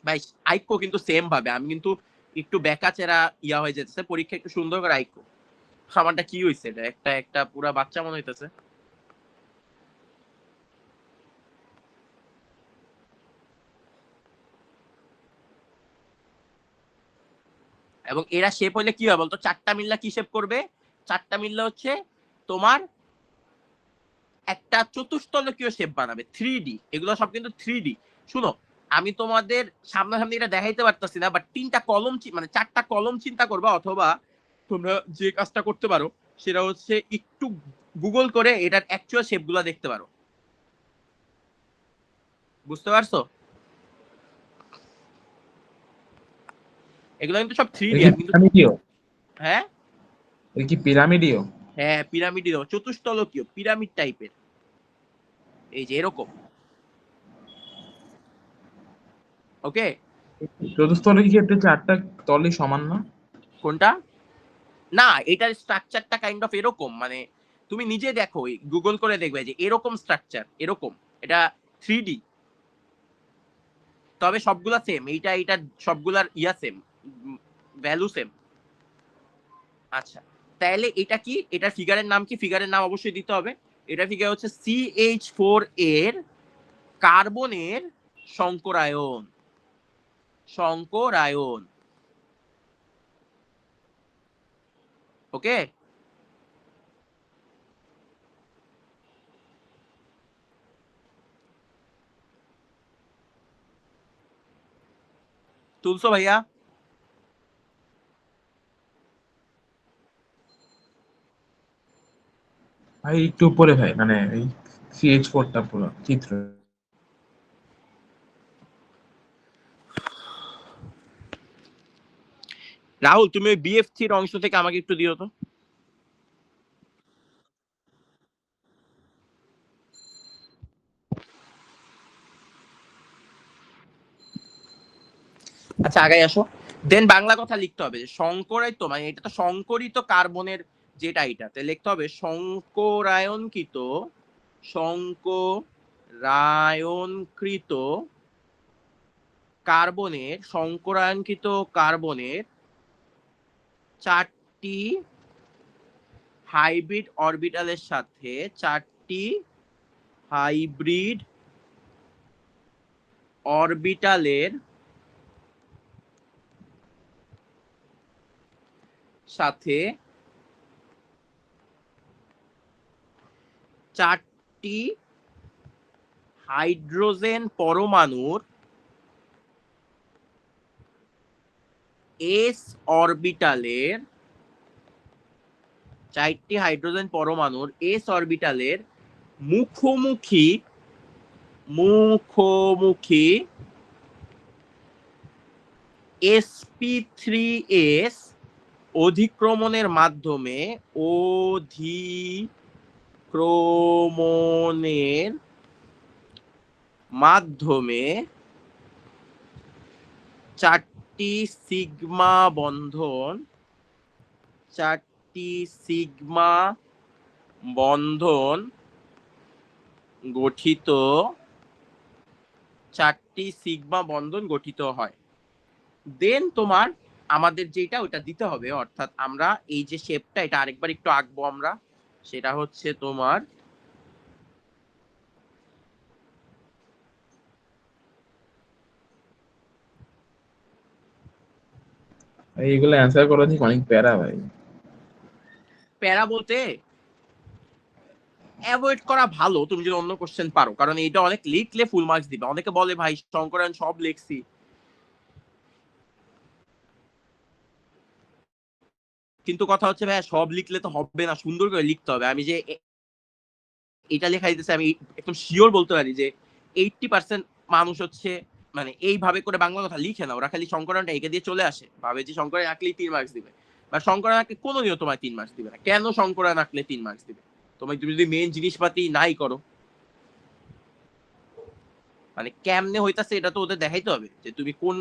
ভাই আইকো কিন্তু সেম ভাবে, আমি কিন্তু একটু বেকাচেরা হয়ে যেতেছে পরীক্ষা, একটু সুন্দর করে আইকো। আমারটা কি হইছে, এটা একটা একটা পুরা বাচ্চা মনে হইতেছে। এবং এরা শেপ হইলে কি হয় বলতো, 4টা মিললা কি শেপ করবে? 4টা মিললে হচ্ছে তোমার একটা চতুস্তলকীয় শেপ বানাবে, 3D। এগুলো সব কিন্তু 3D। শুনো, আমি তোমাদের সামনাসামনি এটা দেখাইতে পারতাছি না, বাট 3টা কলম মানে 4টা কলম চিন্তা করবা, অথবা তোমরা যে কাজটা করতে পারো সেটা হচ্ছে একটু গুগল করে এটার অ্যাকচুয়াল শেপগুলো দেখতে পারো। বুঝতে পারছো? এগুলো কিন্তু সব 3D। এটা কি আমি কিন্তু পিরামিডীয়? হ্যাঁ এটা কি পিরামিডীয়? হ্যাঁ পিরামিডীয়, চতুস্তলকীয় পিরামিড টাইপের, এই যে এরকম। ওকে, চতুস্তলের ক্ষেত্রে 4টা তলই সমান না? কোনটা? না, এটার স্ট্রাকচারটা কাইন্ড অফ এরকম, মানে তুমি নিজে দেখো, গুগল করে দেখবে যে এরকম স্ট্রাকচার, এরকম। এটা 3D, তবে সবগুলা সেম। এইটা সবগুলার সেম, ভ্যালু সেম। আচ্ছা, তাহলে এটা কি, এটার ফিগারের নাম কি? ফিগারের নাম অবশ্যই দিতে হবে। এটা ফিগার হচ্ছে CH4 এর কার্বনের সংকরায়ন। সংকরায়ন, ওকে। তুলছো ভাইয়া? ভাই একটু উপরে ভাই, মানে এই CH4টা পুরো চিত্র। রাহুল, তুমি ওই BF3 এর অংশ থেকে আমাকে একটু দিও তো। আচ্ছা, আগাই আসো। দেন বাংলা কথা লিখতে হবে যে সংকরায়িত, মানে এটা তো সংকরিত কার্বনের যেটা, এটাতে লিখতে হবে সংকরায়নকৃত, সংকরায়নকৃত কার্বনের, সংকরায়নকৃত কার্বনের 4টি হাইব্রিড অরবিটালের সাথে, 4টি হাইব্রিড অরবিটালের সাথে চারটি হাইড্রোজেন পরমাণুর এস অরবিটালের মুখোমুখি sp3s অধিক্রমণের মাধ্যমে চারটি সিগমা বন্ধন গঠিত হয়। দেন তোমার আমাদের যেটা ওটা দিতে হবে, অর্থাৎ আমরা এই যে শেপটা এটা আরেকবার একটু আঁকবো আমরা, সেটা হচ্ছে তোমার এইগুলো অ্যান্সার করা ঠিক অনেক প্যারা ভাই। প্যারা বলতে অ্যাভয়েড করা ভালো তুমি যদি অন্য কোশ্চেন পারো, কারণ এটা অনেক লিখলে ফুল মার্কস দিবে। অনেকে বলে ভাই শঙ্করায়ণ সব লিখছি, কিন্তু কথা হচ্ছে ভাই সব লিখলে তো হবে না, সুন্দর করে লিখতে হবে। আমি যে এটা লেখা দিতেছে আমি একদম শিওর বলতে পারি যে 80% মানুষ হচ্ছে মানে এইভাবে করে বাংলা কথা লিখে না, ওরা খালি শঙ্করায়ণটা এঁকে দিয়ে চলে আসে, ভাবে যে শঙ্করায়ণ আঁকলেই 3 মার্কস দিবে, বা শঙ্করায়ণ আঁকলে কোনোদিনও তোমার 3 মার্কস দিবে না। কেন শঙ্করায়ণ আঁকলে 3 মার্কস দিবে? তুমি যদি মেন জিনিসপাতি নাই করো, মানে কেমনে হইতাছে এটা তো ওদের দেখাইতে হবে যে তুমি কোন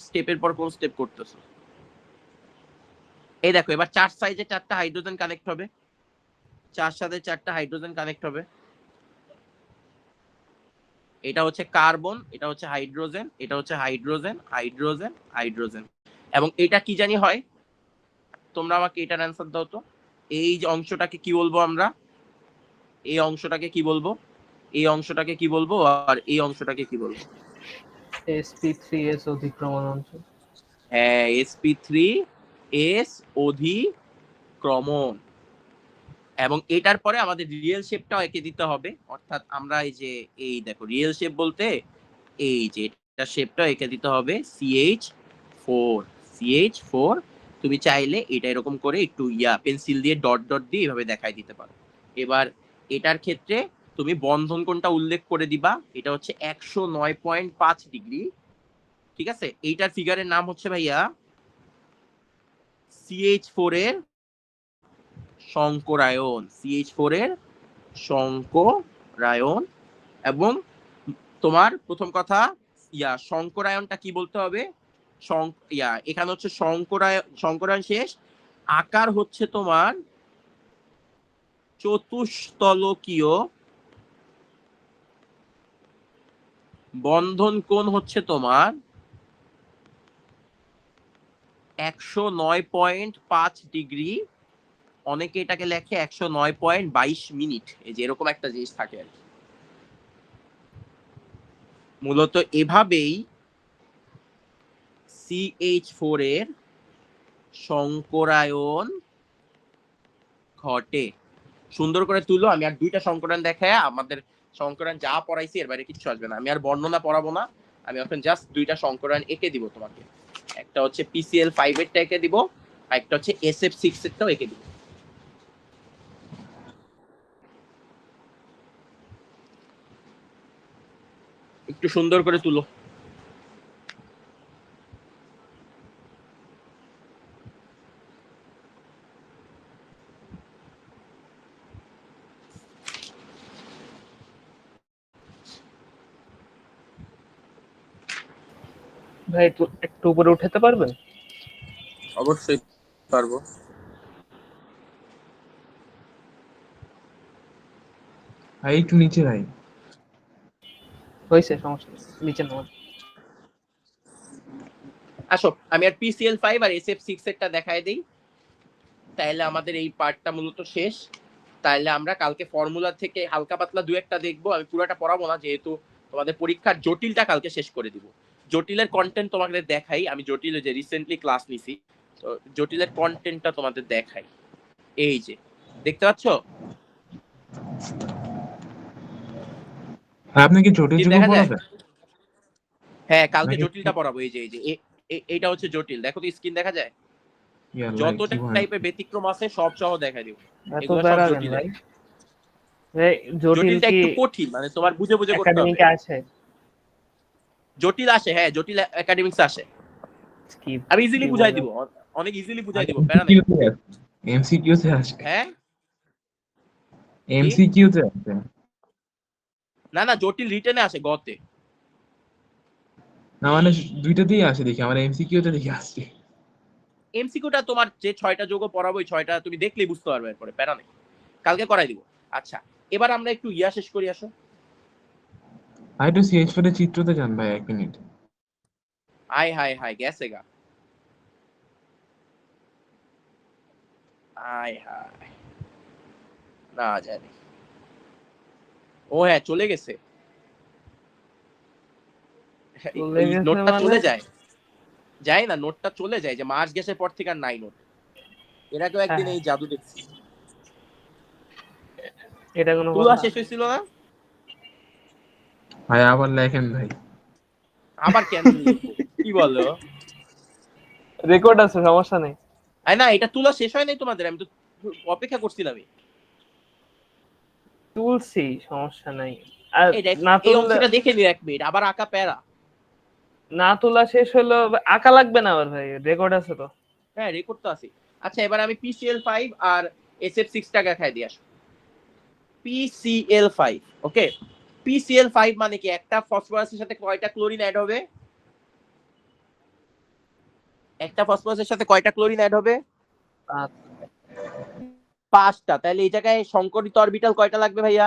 স্টেপের পর কোন স্টেপ করতেছো। এই দেখো এবার 4 সাইজে 4টা হাইড্রোজেন কানেক্ট হবে, 4 সাথে 4টা হাইড্রোজেন কানেক্ট হবে। এটা হচ্ছে কার্বন, এটা হচ্ছে হাইড্রোজেন, এটা হচ্ছে হাইড্রোজেন হাইড্রোজেন হাইড্রোজেন। এবং এটা কি জানি হয়, তোমরা আমাকে এটার অ্যান্সার দাও তো। এই যে অংশটাকে কি বলবো আমরা? এই অংশটাকে কি বলবো? এই অংশটাকে কি বলবো? আর এই অংশটাকে কি বলবো? sp3s অধিক্রমণ অঞ্চল। হ্যাঁ, sp3s অধিক্রমণ। এবং এটার পরে আমাদের রিয়েল শেপটাও এঁকে দিতে হবে, অর্থাৎ আমরা এই যে এই দেখো রিয়েল শেপ বলতে এই যে এটা শেপটাও এঁকে দিতে হবে CH4। তুমি চাইলে এটা এরকম করে একটু পেন্সিল দিয়ে ডট ডট দিয়ে এভাবে দেখাই দিতে পারো। এবার এটার ক্ষেত্রে তুমি বন্ধন কোণটা উল্লেখ করে দিবা, এটা হচ্ছে 109.5 ডিগ্রি। ঠিক আছে, এইটার ফিগারের নাম হচ্ছে ভাইয়া CH4 এর শঙ্করায়ন। এবং তোমার প্রথম কথা শঙ্করায়নটা কি বলতে হবে? এখানে হচ্ছে শঙ্করায়ন শেষ, আকার হচ্ছে তোমার চতুস্তলকীয়, বন্ধন কোণ হচ্ছে তোমার 109.5 ডিগ্রি। অনেকে এটাকে লেখে 109.22 মিনিট, এই যে এরকম একটা জিনিস থাকে আর কি। মূলত এভাবেই CH4 এর শঙ্করায়ন ঘটে। সুন্দর করে তুলো। আমি আর 2টা শঙ্করায়ন দেখায় আমাদের শঙ্করায়ন যা পড়াইছি এর বাইরে কিছু আসবে না। আমি আর বর্ণনা পড়াবো না, আমি এখন জাস্ট 2টা শঙ্করায়ন এঁকে দিব তোমাকে। একটা হচ্ছে PCl5 এরটা এঁকে দিব, আর একটা হচ্ছে SF6 এরটাও এঁকে দিব। একটু সুন্দর করে তুলো। ভাই একটু উপরে উঠাতে পারবেন? অবশ্যই পারবো। ভাই একটু নিচে ভাই। হয়েছে, সমস্যা নেই, নিচে নামান। আসো আমি আর PCl5 আর SF6 এরটা দেখায় দেই, তাইলে আমাদের এই পার্টটা মূলত শেষ। তাইলে আমরা কালকে ফর্মুলা থেকে হালকা পাতলা 2-1টা দেখবো, আমি পুরোটা পড়াবো না, যেহেতু তোমাদের পরীক্ষার জটিলটা কালকে শেষ করে দিব। জটিলের কন্টেন্ট তোমাদের দেখাই, আমি জটিলে যে রিসেন্টলি ক্লাস নিছি, তো জটিলের কন্টেন্টটা তোমাদের দেখাই। এই যে দেখতে পাচ্ছ, আর আপনি কি জটিল Skin যুগ দেখা যায়? পড়াবেন হ্যাঁ, কালকে নাকি? জটিলটা পড়াবো। এই যে এইটা হচ্ছে জটিল। দেখো তো স্কিন দেখা যায়? ইয়াল্লাহ যত কি ভয়। টাইপের ব্যতিক্রম আছে সব সহ দেখাই দিব। এত এগুলো সব প্যারা কেন জটিলের। ভাই? ভাই, জটিল জটিলটা কি একটু কঠিন, মানে তোমার বুঝে বুঝে করতে হবে। একাডেমিকে আছে? জটিল আসে, হ্যাঁ জটিল একাডেমিক্স আসে। কি আমি ইজিলি কি বুঝাই বলে? দিব, অনেক ইজিলি বুঝাই আর দিব, প্যারা নেই। এমসিকিউ তে আছে, এমসিকিউ তে আছে, হ্যাঁ কি? এমসিকিউ তে আছে। না না, জটিল রিটেনে আসে গতে। না মানে দুইটাতেই আসে দেখি, আমার এমসিকিউ তে দেখি আসছে। এমসিকিউটা তোমার যে 6টা যোগ পড়াবো, ওই 6টা তুমি দেখলেই বুঝতে পারবে, এরপরে প্যারা নেই, কালকে করাই দিব। আচ্ছা, এবার আমরা একটু শেষ করি, আসো। আর একটু সিএস4 এর চিত্রতে যান ভাই, 1 মিনিট। আয় হায় হায়, গেছে গা। আয় হায়, না জানি। ও হ্যাঁ, চলে গেছে। চলে এই গেছে নোটটা মানে? চলে যায়, যায় না, নোটটা চলে যায়, যে মাস গেছে পর থেকে আর নাই নোট। এর আগেও হ্যাঁ একদিন হ্যাঁ, এই জাদু দেখছি। এটা কোনো তুলা কথা? শেষ হয়েছিল না? ভাই আবার লেখেন ভাই। আবার কেন লিখবো? কি বলো? রেকর্ড আছে, সমস্যা নেই। আরে না, এটা তুলা শেষ হয় নাই তোমাদের, আমি তো অপেক্ষা করছিলামই। তুলছি, সমস্যা নাই। আর এই দেখ, না এই তুললে, অংশটা দেখে নি 1 মিনিট, আবার আঁকা প্যারা। না তোলা শেষ হলো, আঁকা লাগবে না আবার ভাই, রেকর্ড আছে তো। হ্যাঁ, রেকর্ড তো আছে। আচ্ছা, এবার আমি PCl5 আর SF6 টাকা খাই দিয়ে আসো। PCl5, ওকে। PCl5 মানে কি? একটা ফসফরাসের সাথে কয়টা ক্লোরিন অ্যাড হবে? একটা ফসফরাসের সাথে কয়টা ক্লোরিন অ্যাড হবে? আর 5টা। তাহলে এই জায়গায় সংকরিত অরবিটাল কয়টা লাগবে ভাইয়া?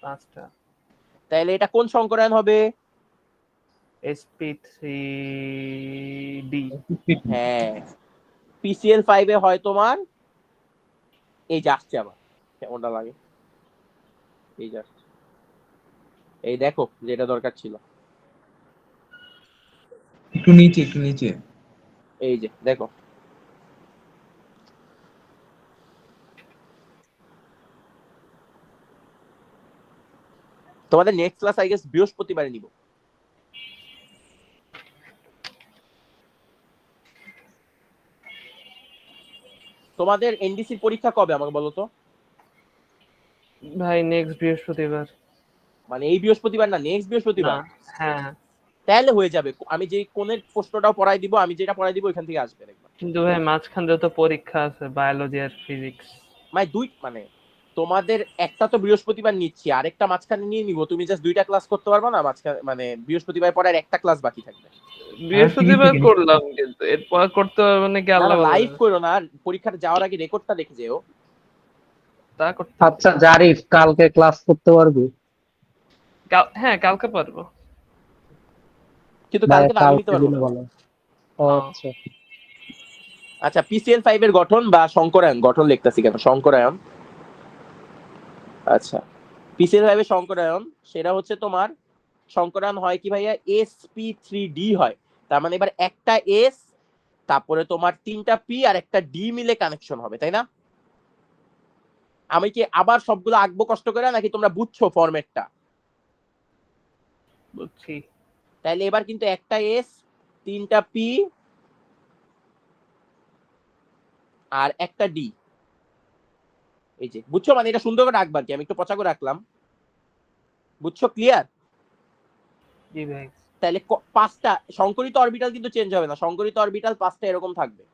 5টা। তাহলে এটা কোন সংকরায়ন হবে? sp3d। হ্যাঁ, PCl5 এ হয় তোমার, এই যে আসছে আবার, কেমনটা লাগে, এই যে আসছে। এই দেখো, যেটা দরকার ছিল, একটু নিচে, একটু নিচে। এই যে দেখো। তোমাদের নেক্সট ক্লাস আই গেস বৃহস্পতিবারে নিব। তোমাদের এনডিসির পরীক্ষা কবে আমাকে বলো তো? ভাই নেক্সট বৃহস্পতিবার। মানে এই বৃহস্পতিবার না, নেক্সট না, বৃহস্পতিবার? হ্যাঁ। তাহলে হয়ে যাবে, আমি যে কোণের প্রশ্নটাও পড়াই দিব, আমি যেটা পড়াই দিব ওইখান থেকে আসবে দেখবা। কিন্তু ভাই মাঝখান দিয়ে তো পরীক্ষা আছে, বায়োলজি আর ফিজিক্স। মানে তোমাদের একটা তো বৃহস্পতিবার নিচ্ছি, আরেকটা মাঝখানে নিয়ে নিব, তুমি জাস্ট 2টা ক্লাস করতে পারবে না মাঝখানে, মানে বৃহস্পতিবার পরে আর একটা ক্লাস বাকি থাকবে। আর ফিজিক্স বৃহস্পতিবার থেকে করলাম, কিন্তু এরপর করতে পারবো নাকি না না, আল্লাহ ভালো লাইভ জানে। করো না, পরীক্ষাটা যাওয়ার আগে রেকর্ডটা দেখে যেও। তা করতে হবে। আচ্ছা জারিফ, কালকে ক্লাস করতে পারবি? হ্যাঁ, কালকে পারবো। কিন্তু ভাই কালকে তো আমি নিতে কালকে পারবো দিলে না। বলো। ও হ্যাঁ। আচ্ছা। আচ্ছা, PCl5 এর গঠন বা সংকরায়ন, গঠন লিখতেছি কেন, সংকরায়ন। আচ্ছা, PCl5 এর সংকরায়ন, সেটা হচ্ছে তোমার, সংকরায়ন হয় কি ভাইয়া? sp3d হয়। তার মানে এবার একটা s, তারপরে তোমার 3টা p আর একটা d মিলে কানেকশন হবে, তাই না? আমি কি আবার সবগুলো আঁকবো কষ্ট করে, নাকি তোমরা বুঝছো ফরম্যাটটা? বুঝছি। তাহলে এবার কিন্তু একটা s, 3টা p আর একটা d, এই যে বুঝছো, মানে এটা সুন্দর করে আঁকবার কি, আমি একটু পচা করে রাখলাম, বুঝছো? ক্লিয়ার? জি ভাই। তাহলে 5টা সংকরিত অরবিটাল কিন্তু চেঞ্জ হবে না, সংকরিত অরবিটাল 5টা এরকম থাকবে,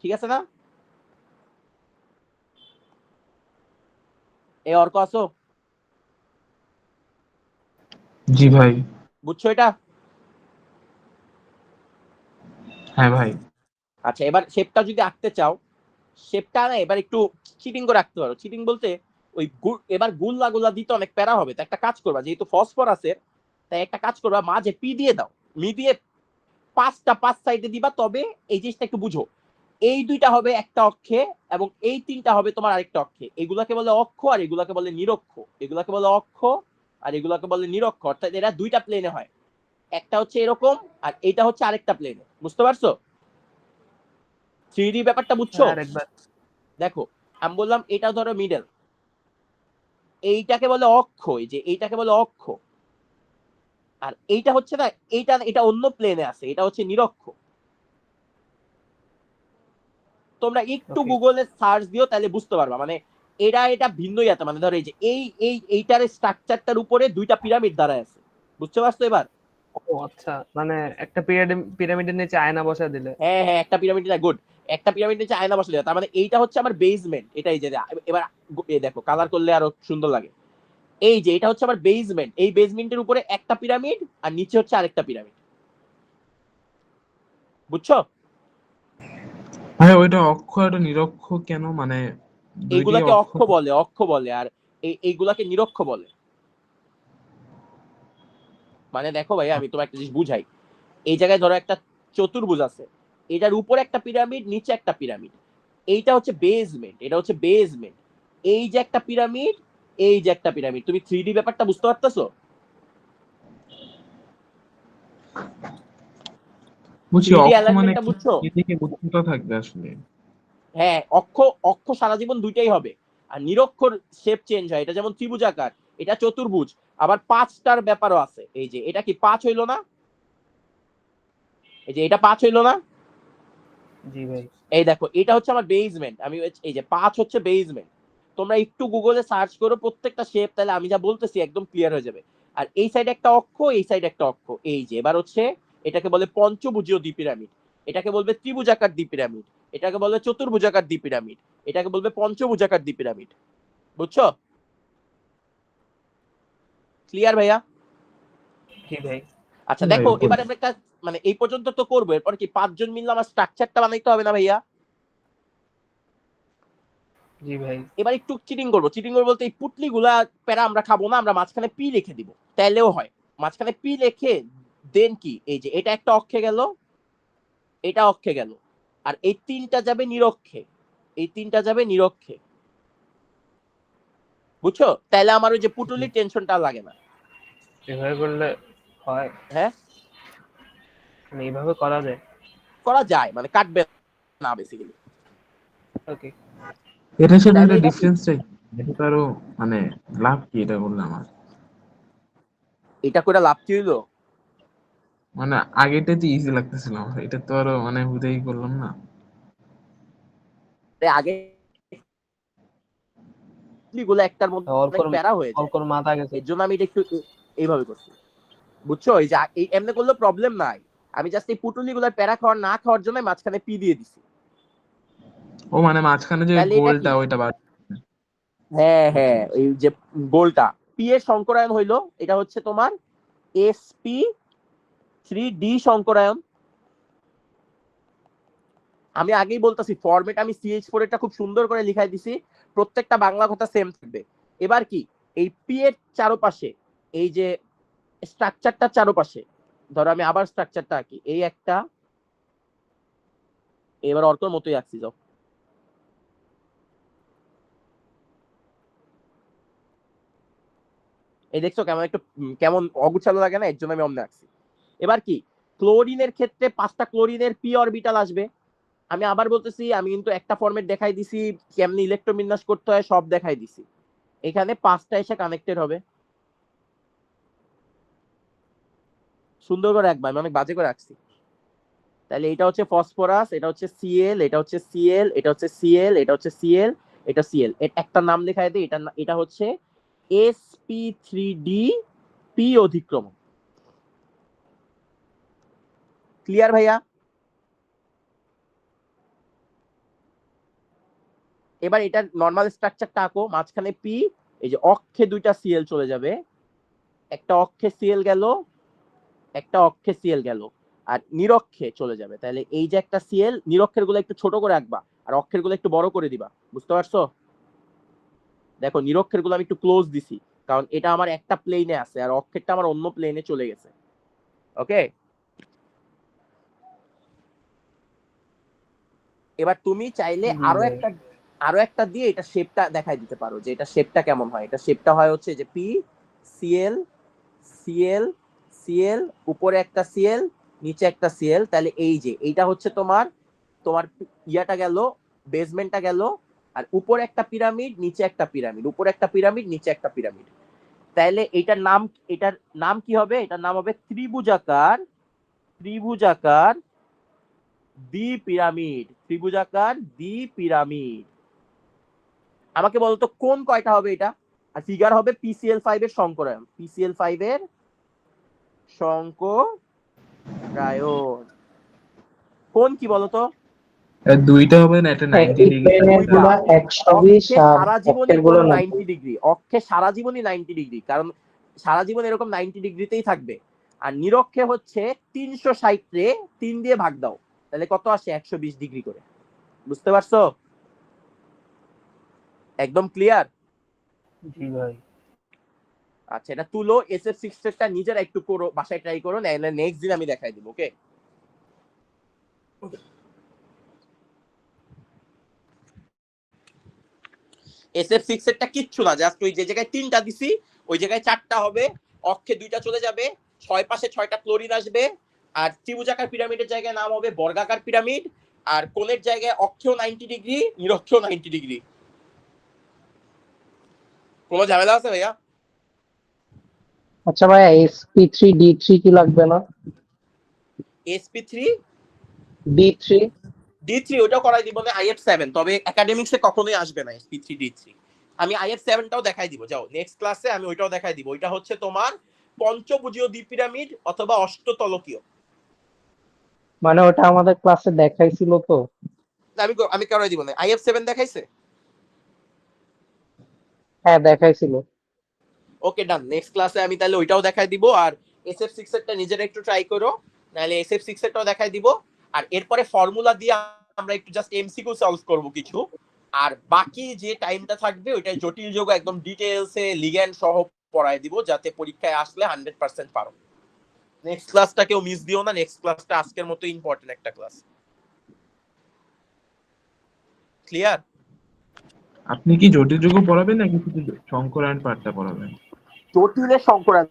ঠিক আছে না? এই অর্ক আসো, জি ভাই। বুঝছো এটা? হ্যাঁ ভাই। আচ্ছা, এবার শেপটা যদি আঁকতে চাও, শেপটা না এবার একটু চিটিং করে আঁকতে পারো। চিটিং বলতে ওই এবার গুল্লা গুল্লা দিতে অনেক প্যারা হবে, তো একটা কাজ করবা, যেহেতু ফসফরাসের, তাই একটা কাজ করবা, মাঝে পি দিয়ে দাও, মি দিয়ে 5 সাইডে দিবা, তবে এই জিনিসটা একটু বুঝো, এই 2টা হবে একটা অক্ষে, এবং এই 3টা হবে তোমার আরেকটা অক্ষে। এগুলাকে বলে অক্ষ, আর এগুলাকে বলে নিরক্ষ। এগুলাকে বলে অক্ষ, আর এগুলাকে বলে নিরক্ষ, অর্থাৎ এরা 2টা প্লেনে হয়, একটা হচ্ছে এরকম, আর এইটা হচ্ছে আরেকটা প্লেনে। বুঝতে পারছো 3D ব্যাপারটা? বুঝছো? আরেকবার। দেখো, আমি বললাম এটা ধরো মিডল, এইটাকে বলে অক্ষ, এই যে এইটাকে বলে অক্ষ। আর এইটা হচ্ছে না, এটা অন্য প্লেনে আছে, এটা হচ্ছে নিরক্ষ। তোমরা একটু Okay. গুগলে সার্চ দিও তাহলে বুঝতে পারবা, মানে এটা ভিন্ন ইয়াতে, মানে ধরো এই যে এইটার স্ট্রাকচারটার উপরে দুইটা পিরামিড দাঁড়ায় আছে, বুঝতে পারছো এবার? ও আচ্ছা, মানে একটা পিরামিডের নিচে আয়না বসা দিলে। হ্যাঁ হ্যাঁ, একটা পিরামিড, গুড, একটা পিরামিড নিচে আয়না বসে দেওয়া, তার মানে এইটা হচ্ছে আমার বেসমেন্ট, এটাই যে এবার দেখো কালার করলে আরো সুন্দর লাগে। এই যে এটা হচ্ছে আমার বেসমেন্ট, এই বেসমেন্টের উপরে একটা পিরামিড আর নিচে হচ্ছে আরেকটা পিরামিড, বুঝছো? ভাই ওইটা অক্ষ এটা নিরক্ষ কেন, মানে দুইটাই এইগুলাকে অক্ষ? অক্ষ বলে, আর এইগুলাকে নিরক্ষ বলে। মানে দেখো ভাই, আমি তোমার একটা জিনিস বুঝাই। এই জায়গায় ধরো একটা চতুর্ভুজ আছে, এটার উপরে একটা পিরামিড, নিচে একটা পিরামিড, এইটা হচ্ছে বেসমেন্ট, এটা হচ্ছে বেসমেন্ট। এই যে একটা পিরামিড, এই যে একটা পিরামিড, তুমি 3D ব্যাপারটা বুঝতে পারতেছো? বুঝছি, 3D অক্ষ মানে অ্যালাইনমেন্টটা কি, বুঝছো? এদিকে উচ্চতা থাকবে আসলে। হ্যাঁ, অক্ষ, অক্ষ সারা জীবন দুইটাই হবে। আর নিরক্ষর শেপ চেঞ্জ হয়, এটা যেমন ত্রিভুজাকার, এটা চতুর্ভুজ, আবার পাঁচটার ব্যাপারও আছে। এই যে এটা কি পাঁচ হইলো না? এই যে এটা পাঁচ হইলো না? জি ভাই। এই দেখো, এটা হচ্ছে আমার বেসমেন্ট, আমি এই যে পাঁচ হচ্ছে বেসমেন্ট। তোমরা একটু গুগলে সার্চ করো প্রত্যেকটা শেপ, তাহলে আমি যা বলতেছি একদম ক্লিয়ার হয়ে যাবে। আর এই সাইডে একটা অক্ষ, এই সাইডে একটা অক্ষ, এই যে এবার হচ্ছে এটাকে বলে পঞ্চভুজীয় দ্বিপিরামিড, এটাকে বলবে ত্রিভুজাকার দ্বিপিরামিড, এটাকে বলবে চতুর্ভুজাকার দ্বিপিরামিড, এটাকে বলবে পঞ্চভুজাকার দ্বিপিরামিড, বুঝছো? ক্লিয়ার ভাইয়া? জি ভাই। আচ্ছা ভাই দেখো, উপর এবার আমরা একটা, মানে এই পর্যন্ত তো করবো, এরপর কি পাঁচজন মিললে আমার স্ট্রাকচারটা বানাইতে হবে না ভাইয়া? জি ভাই। এবার একটু চিটিং করবো, চিটিং করবো বলতে এই পুটলি গুলা প্যারা আমরা খাবো না, আমরা মাঝখানে পি লিখে দিব, তাইলেও হয়। মাঝখানে পি লিখে দেন কি, এই যে এটা একটা অক্ষে গেল, এটা অক্ষে গেল, আর এই তিনটা যাবে নিরক্ষে, এই তিনটা যাবে নিরক্ষে, বুঝছো? তাইলে আমার ওই যে পুটুলির টেনশনটা লাগে না। এভাবে করলে হয়, হ্যাঁ, মানে এইভাবে করা যায়। করা যায়, মানে কাটবে না বেসিক্যালি। ওকে। এটার সাথে তাইলে এটা এটা কি, ডিফারেন্সটা কি? এটা তো আরো মানে লাভ কি এটা বললে আমার? এটা করে লাভ কি হইলো? মানে আগেটা তো ইজি লাগতেছিল আমার, এটা তো আরো মানে হুদেই করলাম না। আগে গুলো একটার মধ্যে অনেক অল্পর প্যারা হয়ে যায়, অল্পর মাথা গেছে। এর জন্য আমি এটা একটু এইভাবে করছি, বুঝছো? এই যে এই এমনি করলে প্রবলেম নাই, আমি জাস্ট এই পুটুলি গুলার প্যারা খাওয়ার না খাওয়ার জন্য মাঝখানে পি দিয়ে দিছি। ও মানে মাঝখানে যে তাহলে এটা কি, গোলটা ওইটা বাদ। হ্যাঁ বুঝছি হ্যাঁ, বুঝছি। এই যে গোলটা পি এর সংকরায়ন হইলো, এটা হচ্ছে তোমার sp3d সংকরায়ন। আমি আগেই বলতেছি, ফরম্যাট আমি CH4 এটা খুব সুন্দর করে লিখাই দিছি, প্রত্যেকটা বাংলা কথা সেম থাকবে। এবার কি, এই পি এর চারপাশে, এই যে স্ট্রাকচারটা চারপাশে, ধরো আমি আবার স্ট্রাকচারটা আঁকি, এই একটা, এবার অর্কর মতোই আঁকছি, যাও। এই দেখছো কেমন একটু কেমন অগুছালো লাগে না, এর জন্য আমি অমনে আঁকছি। এবার কি, ক্লোরিনের ক্ষেত্রে পাঁচটা ক্লোরিনের পি অরবিটাল আসবে। আমি আবার বলতেছি, আমি কিন্তু একটা ফরম্যাট দেখাই দিছি, কেমনি ইলেকট্রোবিন্যাস করতে হয় সব দেখাই দিছি, এখানে পাঁচটা এসে কানেক্টেড হবে। সুন্দর করে রাখবা, আমি অনেক বাজে করে রাখছি। তাহলে এটা হচ্ছে ফসফরাস, এটা হচ্ছে সিএল, এটা হচ্ছে সিএল, এটা হচ্ছে সিএল, এটা হচ্ছে সিএল, এটা সিএল, একটা নাম দেখাই দিই, এটা হচ্ছে sp3d পি অধিক্রম। ক্লিয়ার ভাইয়া? এবার এটা নর্মাল স্ট্রাকচারটা আঁকো, মাঝখানে পি, এই যে অক্ষে দুইটা সিএল চলে যাবে, একটা অক্ষে সিএল গেল, একটা অক্ষে সিএল গেল, আর নিরক্ষে চলে যাবে। তাহলে এই যে একটা সিএল, নিরক্ষের গুলো একটু ছোট করে রাখবা আর অক্ষের গুলো একটু বড় করে দিবা, বুঝতে পারছো? দেখো নিরক্ষের গুলো আমি একটু ক্লোজ দিছি, কারণ এটা আমার একটা প্লেনে আছে আর অক্ষেরটা আমার অন্য প্লেনে চলে গেছে। ওকে, এবার তুমি চাইলে জি ভাই। আরো একটা দিয়ে এটা শেপটা দেখাই দিতে পারো, যে এটা শেপটা কেমন হয়। এটা শেপটা হয় হচ্ছে যে পি, সিএল, সিএল, সিএল, উপরে একটা সিএল, নিচে একটা সিএল। তাহলে এই যে এইটা হচ্ছে তোমার তোমার ইয়াটা গেল, বেসমেন্টটা গেল, আর উপরে একটা পিরামিড, নিচে একটা পিরামিড, উপরে একটা পিরামিড, নিচে একটা পিরামিড। তাহলে এটার নাম কি হবে? এটার নাম হবে ত্রিভুজাকার দ্বিপিরামিড। আমাকে বলতো কোন কয়টা হবে এটা? আর ফিগার হবে PCl5 এর সংকরায়ন। PCl5 এর সংকরায়ন কোন কি বলতো? দুইটা হবে না, এটা 90 ডিগ্রি। প্লেনের গুলা 120 অক্ষে আর সারা জীবনই অক্ষের গুলো 90 ডিগ্রি। অক্ষে সারা জীবনই 90 ডিগ্রি, কারণ সারা জীবন এরকম 90 ডিগ্রিতেই থাকবে। আর নিরক্ষে হচ্ছে 360 রে 3 দিয়ে ভাগ দাও, তাহলে কত আসে? 120 ডিগ্রি করে। বুঝতে পারছো? একদম ক্লিয়ার? জি ভাই। আচ্ছা, এটা তুলো, SF6 টা নিজেরা একটু করো, বাসায় ট্রাই করো, নাহলে নেক্সট দিন আমি দেখাই দিব। ওকে, SF6 এরটা কিচ্ছু না, জাস্ট ওই যে জায়গায় 3টা দিছি ওই জায়গায় 4টা হবে, অক্ষে 2টা চলে যাবে, 6 পাশে 6টা ক্লোরিন আসবে, আর ত্রিভুজাকার পিরামিডের জায়গায় নাম হবে বর্গাকার পিরামিড, আর কোণের জায়গায় অক্ষেও 90 ডিগ্রি, নিরক্ষেও 90 ডিগ্রি। কোনো ঝামেলা আছে ভাইয়া? আচ্ছা ভাইয়া, sp3d3 কি লাগবে না? SP3 d3 D3 ওটাও করাই দিব না IF7, তবে একাডেমিক্সে কখনোই আসবে না SP3 D3। আমি IF7টাও দেখাই দিব, যাও নেক্সট ক্লাসে আমি ওইটাও দেখাই দিব। ওইটা হচ্ছে তোমার পঞ্চভুজীয় দ্বিপিরামিড অথবা অষ্টতলকীয়। মানে ওটা আমাদের ক্লাসে দেখাইছিল তো। আমি করাই দিব না। IF7 দেখাইছে? হ্যাঁ দেখাইছিল। ওকে ডান, নেক্সট ক্লাসে আমি তাহলে ওইটাও দেখাই দিব। আর SF6 এরটা নিজেরা একটু ট্রাই করো, নাহলে SF6 এরটাও দেখাই দিব। আর এরপরে ফর্মুলা দিয়ে আমরা একটু জাস্ট MCQ সলভ করব কিছু। আর বাকি যে টাইমটা থাকবে ওইটাই জটিল যোগ একদম ডিটেইলসে লিগ্যান্ড সহ পড়াই দিব, যাতে পরীক্ষায় আসলে 100% পারো। নেক্সট ক্লাসটা কেউ মিস দিও না, নেক্সট ক্লাসটা আজকের মতো ইম্পর্টেন্ট একটা ক্লাস। ক্লিয়ার? আপনি কি জটিল যোগ পড়াবেন নাকি শুধু সংকরায়ন পাঠটা পড়াবেন? জটিলের সংকরায়ন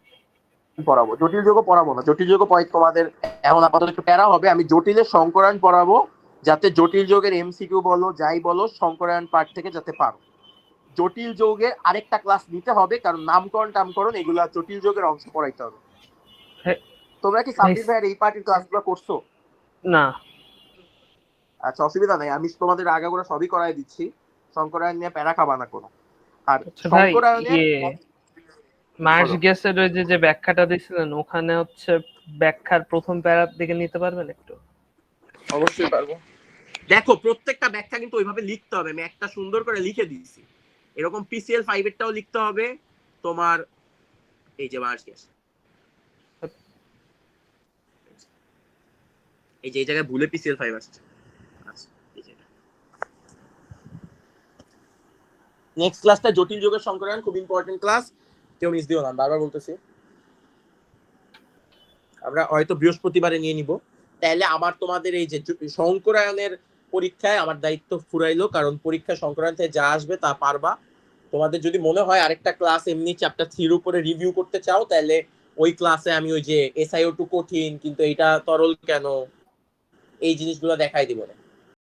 পড়াবো, জটিল যোগ পড়াবো না। জটিল যোগ তোমাদের এখন আপাতত একটু প্যারা হবে। আমি জটিলের সংকরায়ন পড়াবো, যাতে জটিল যোগের MCQ বলো যাই বলো সংকরায়ন পার্ট থেকে যাতে পারো। জটিল যৌগের আরেকটা ক্লাস নিতে হবে, কারণ নামকরণ এগুলা জটিল যৌগের অংশ পড়াইতে হবে। তোমরা কি সাব্বির ভাইয়ের এই পার্টির ক্লাসগুলো করছো? না। আচ্ছা, অসুবিধা নাই, আমি তোমাদের আগাগোড়া সবই করাই দিচ্ছি। সংকরায়ন নিয়ে প্যারা খাবা না কোনো। আর ভাই সংকরায়নের মার্স গ্যাসের ওই যে ব্যাখ্যাটা দিছিলেন, ওখানে হচ্ছে ব্যাখ্যার প্রথম প্যারার দিকে নিতে পারবেন একটু? অবশ্যই পারবো। দেখো, প্রত্যেকটা ব্যাখ্যা কিন্তু ওইভাবে লিখতে হবে, আমি একটা সুন্দর করে লিখে দিয়েছি। এরকম PCl5 এরটাও লিখতে হবে তোমার। এই যে মার্স গ্যাস, এই যে এই জায়গায় ভুলে PCl5 আসছে। নেক্সট ক্লাসটা জটিল যোগের সংকরায়ন, খুব ইম্পর্টেন্ট ক্লাস, কেউ মিস দিও না, বারবার বলতেছি। আমরা হয়তো বৃহস্পতিবারে নিয়ে নিব। তাহলে আমার তোমাদের এই যে সংকরায়নের পরীক্ষায় আমার দায়িত্ব ফুরাইলো, কারণ পরীক্ষায় সংকরায়ন থেকে যা আসবে তা পারবা। তোমাদের যদি মনে হয় আরেকটা ক্লাস এমনি চ্যাপ্টার 3 এর উপরে রিভিউ করতে চাও, তাহলে ওই ক্লাসে আমি ওই যে SiO2 কঠিন কিন্তু এটা তরল কেন, এই জিনিসগুলো দেখাই দিব না।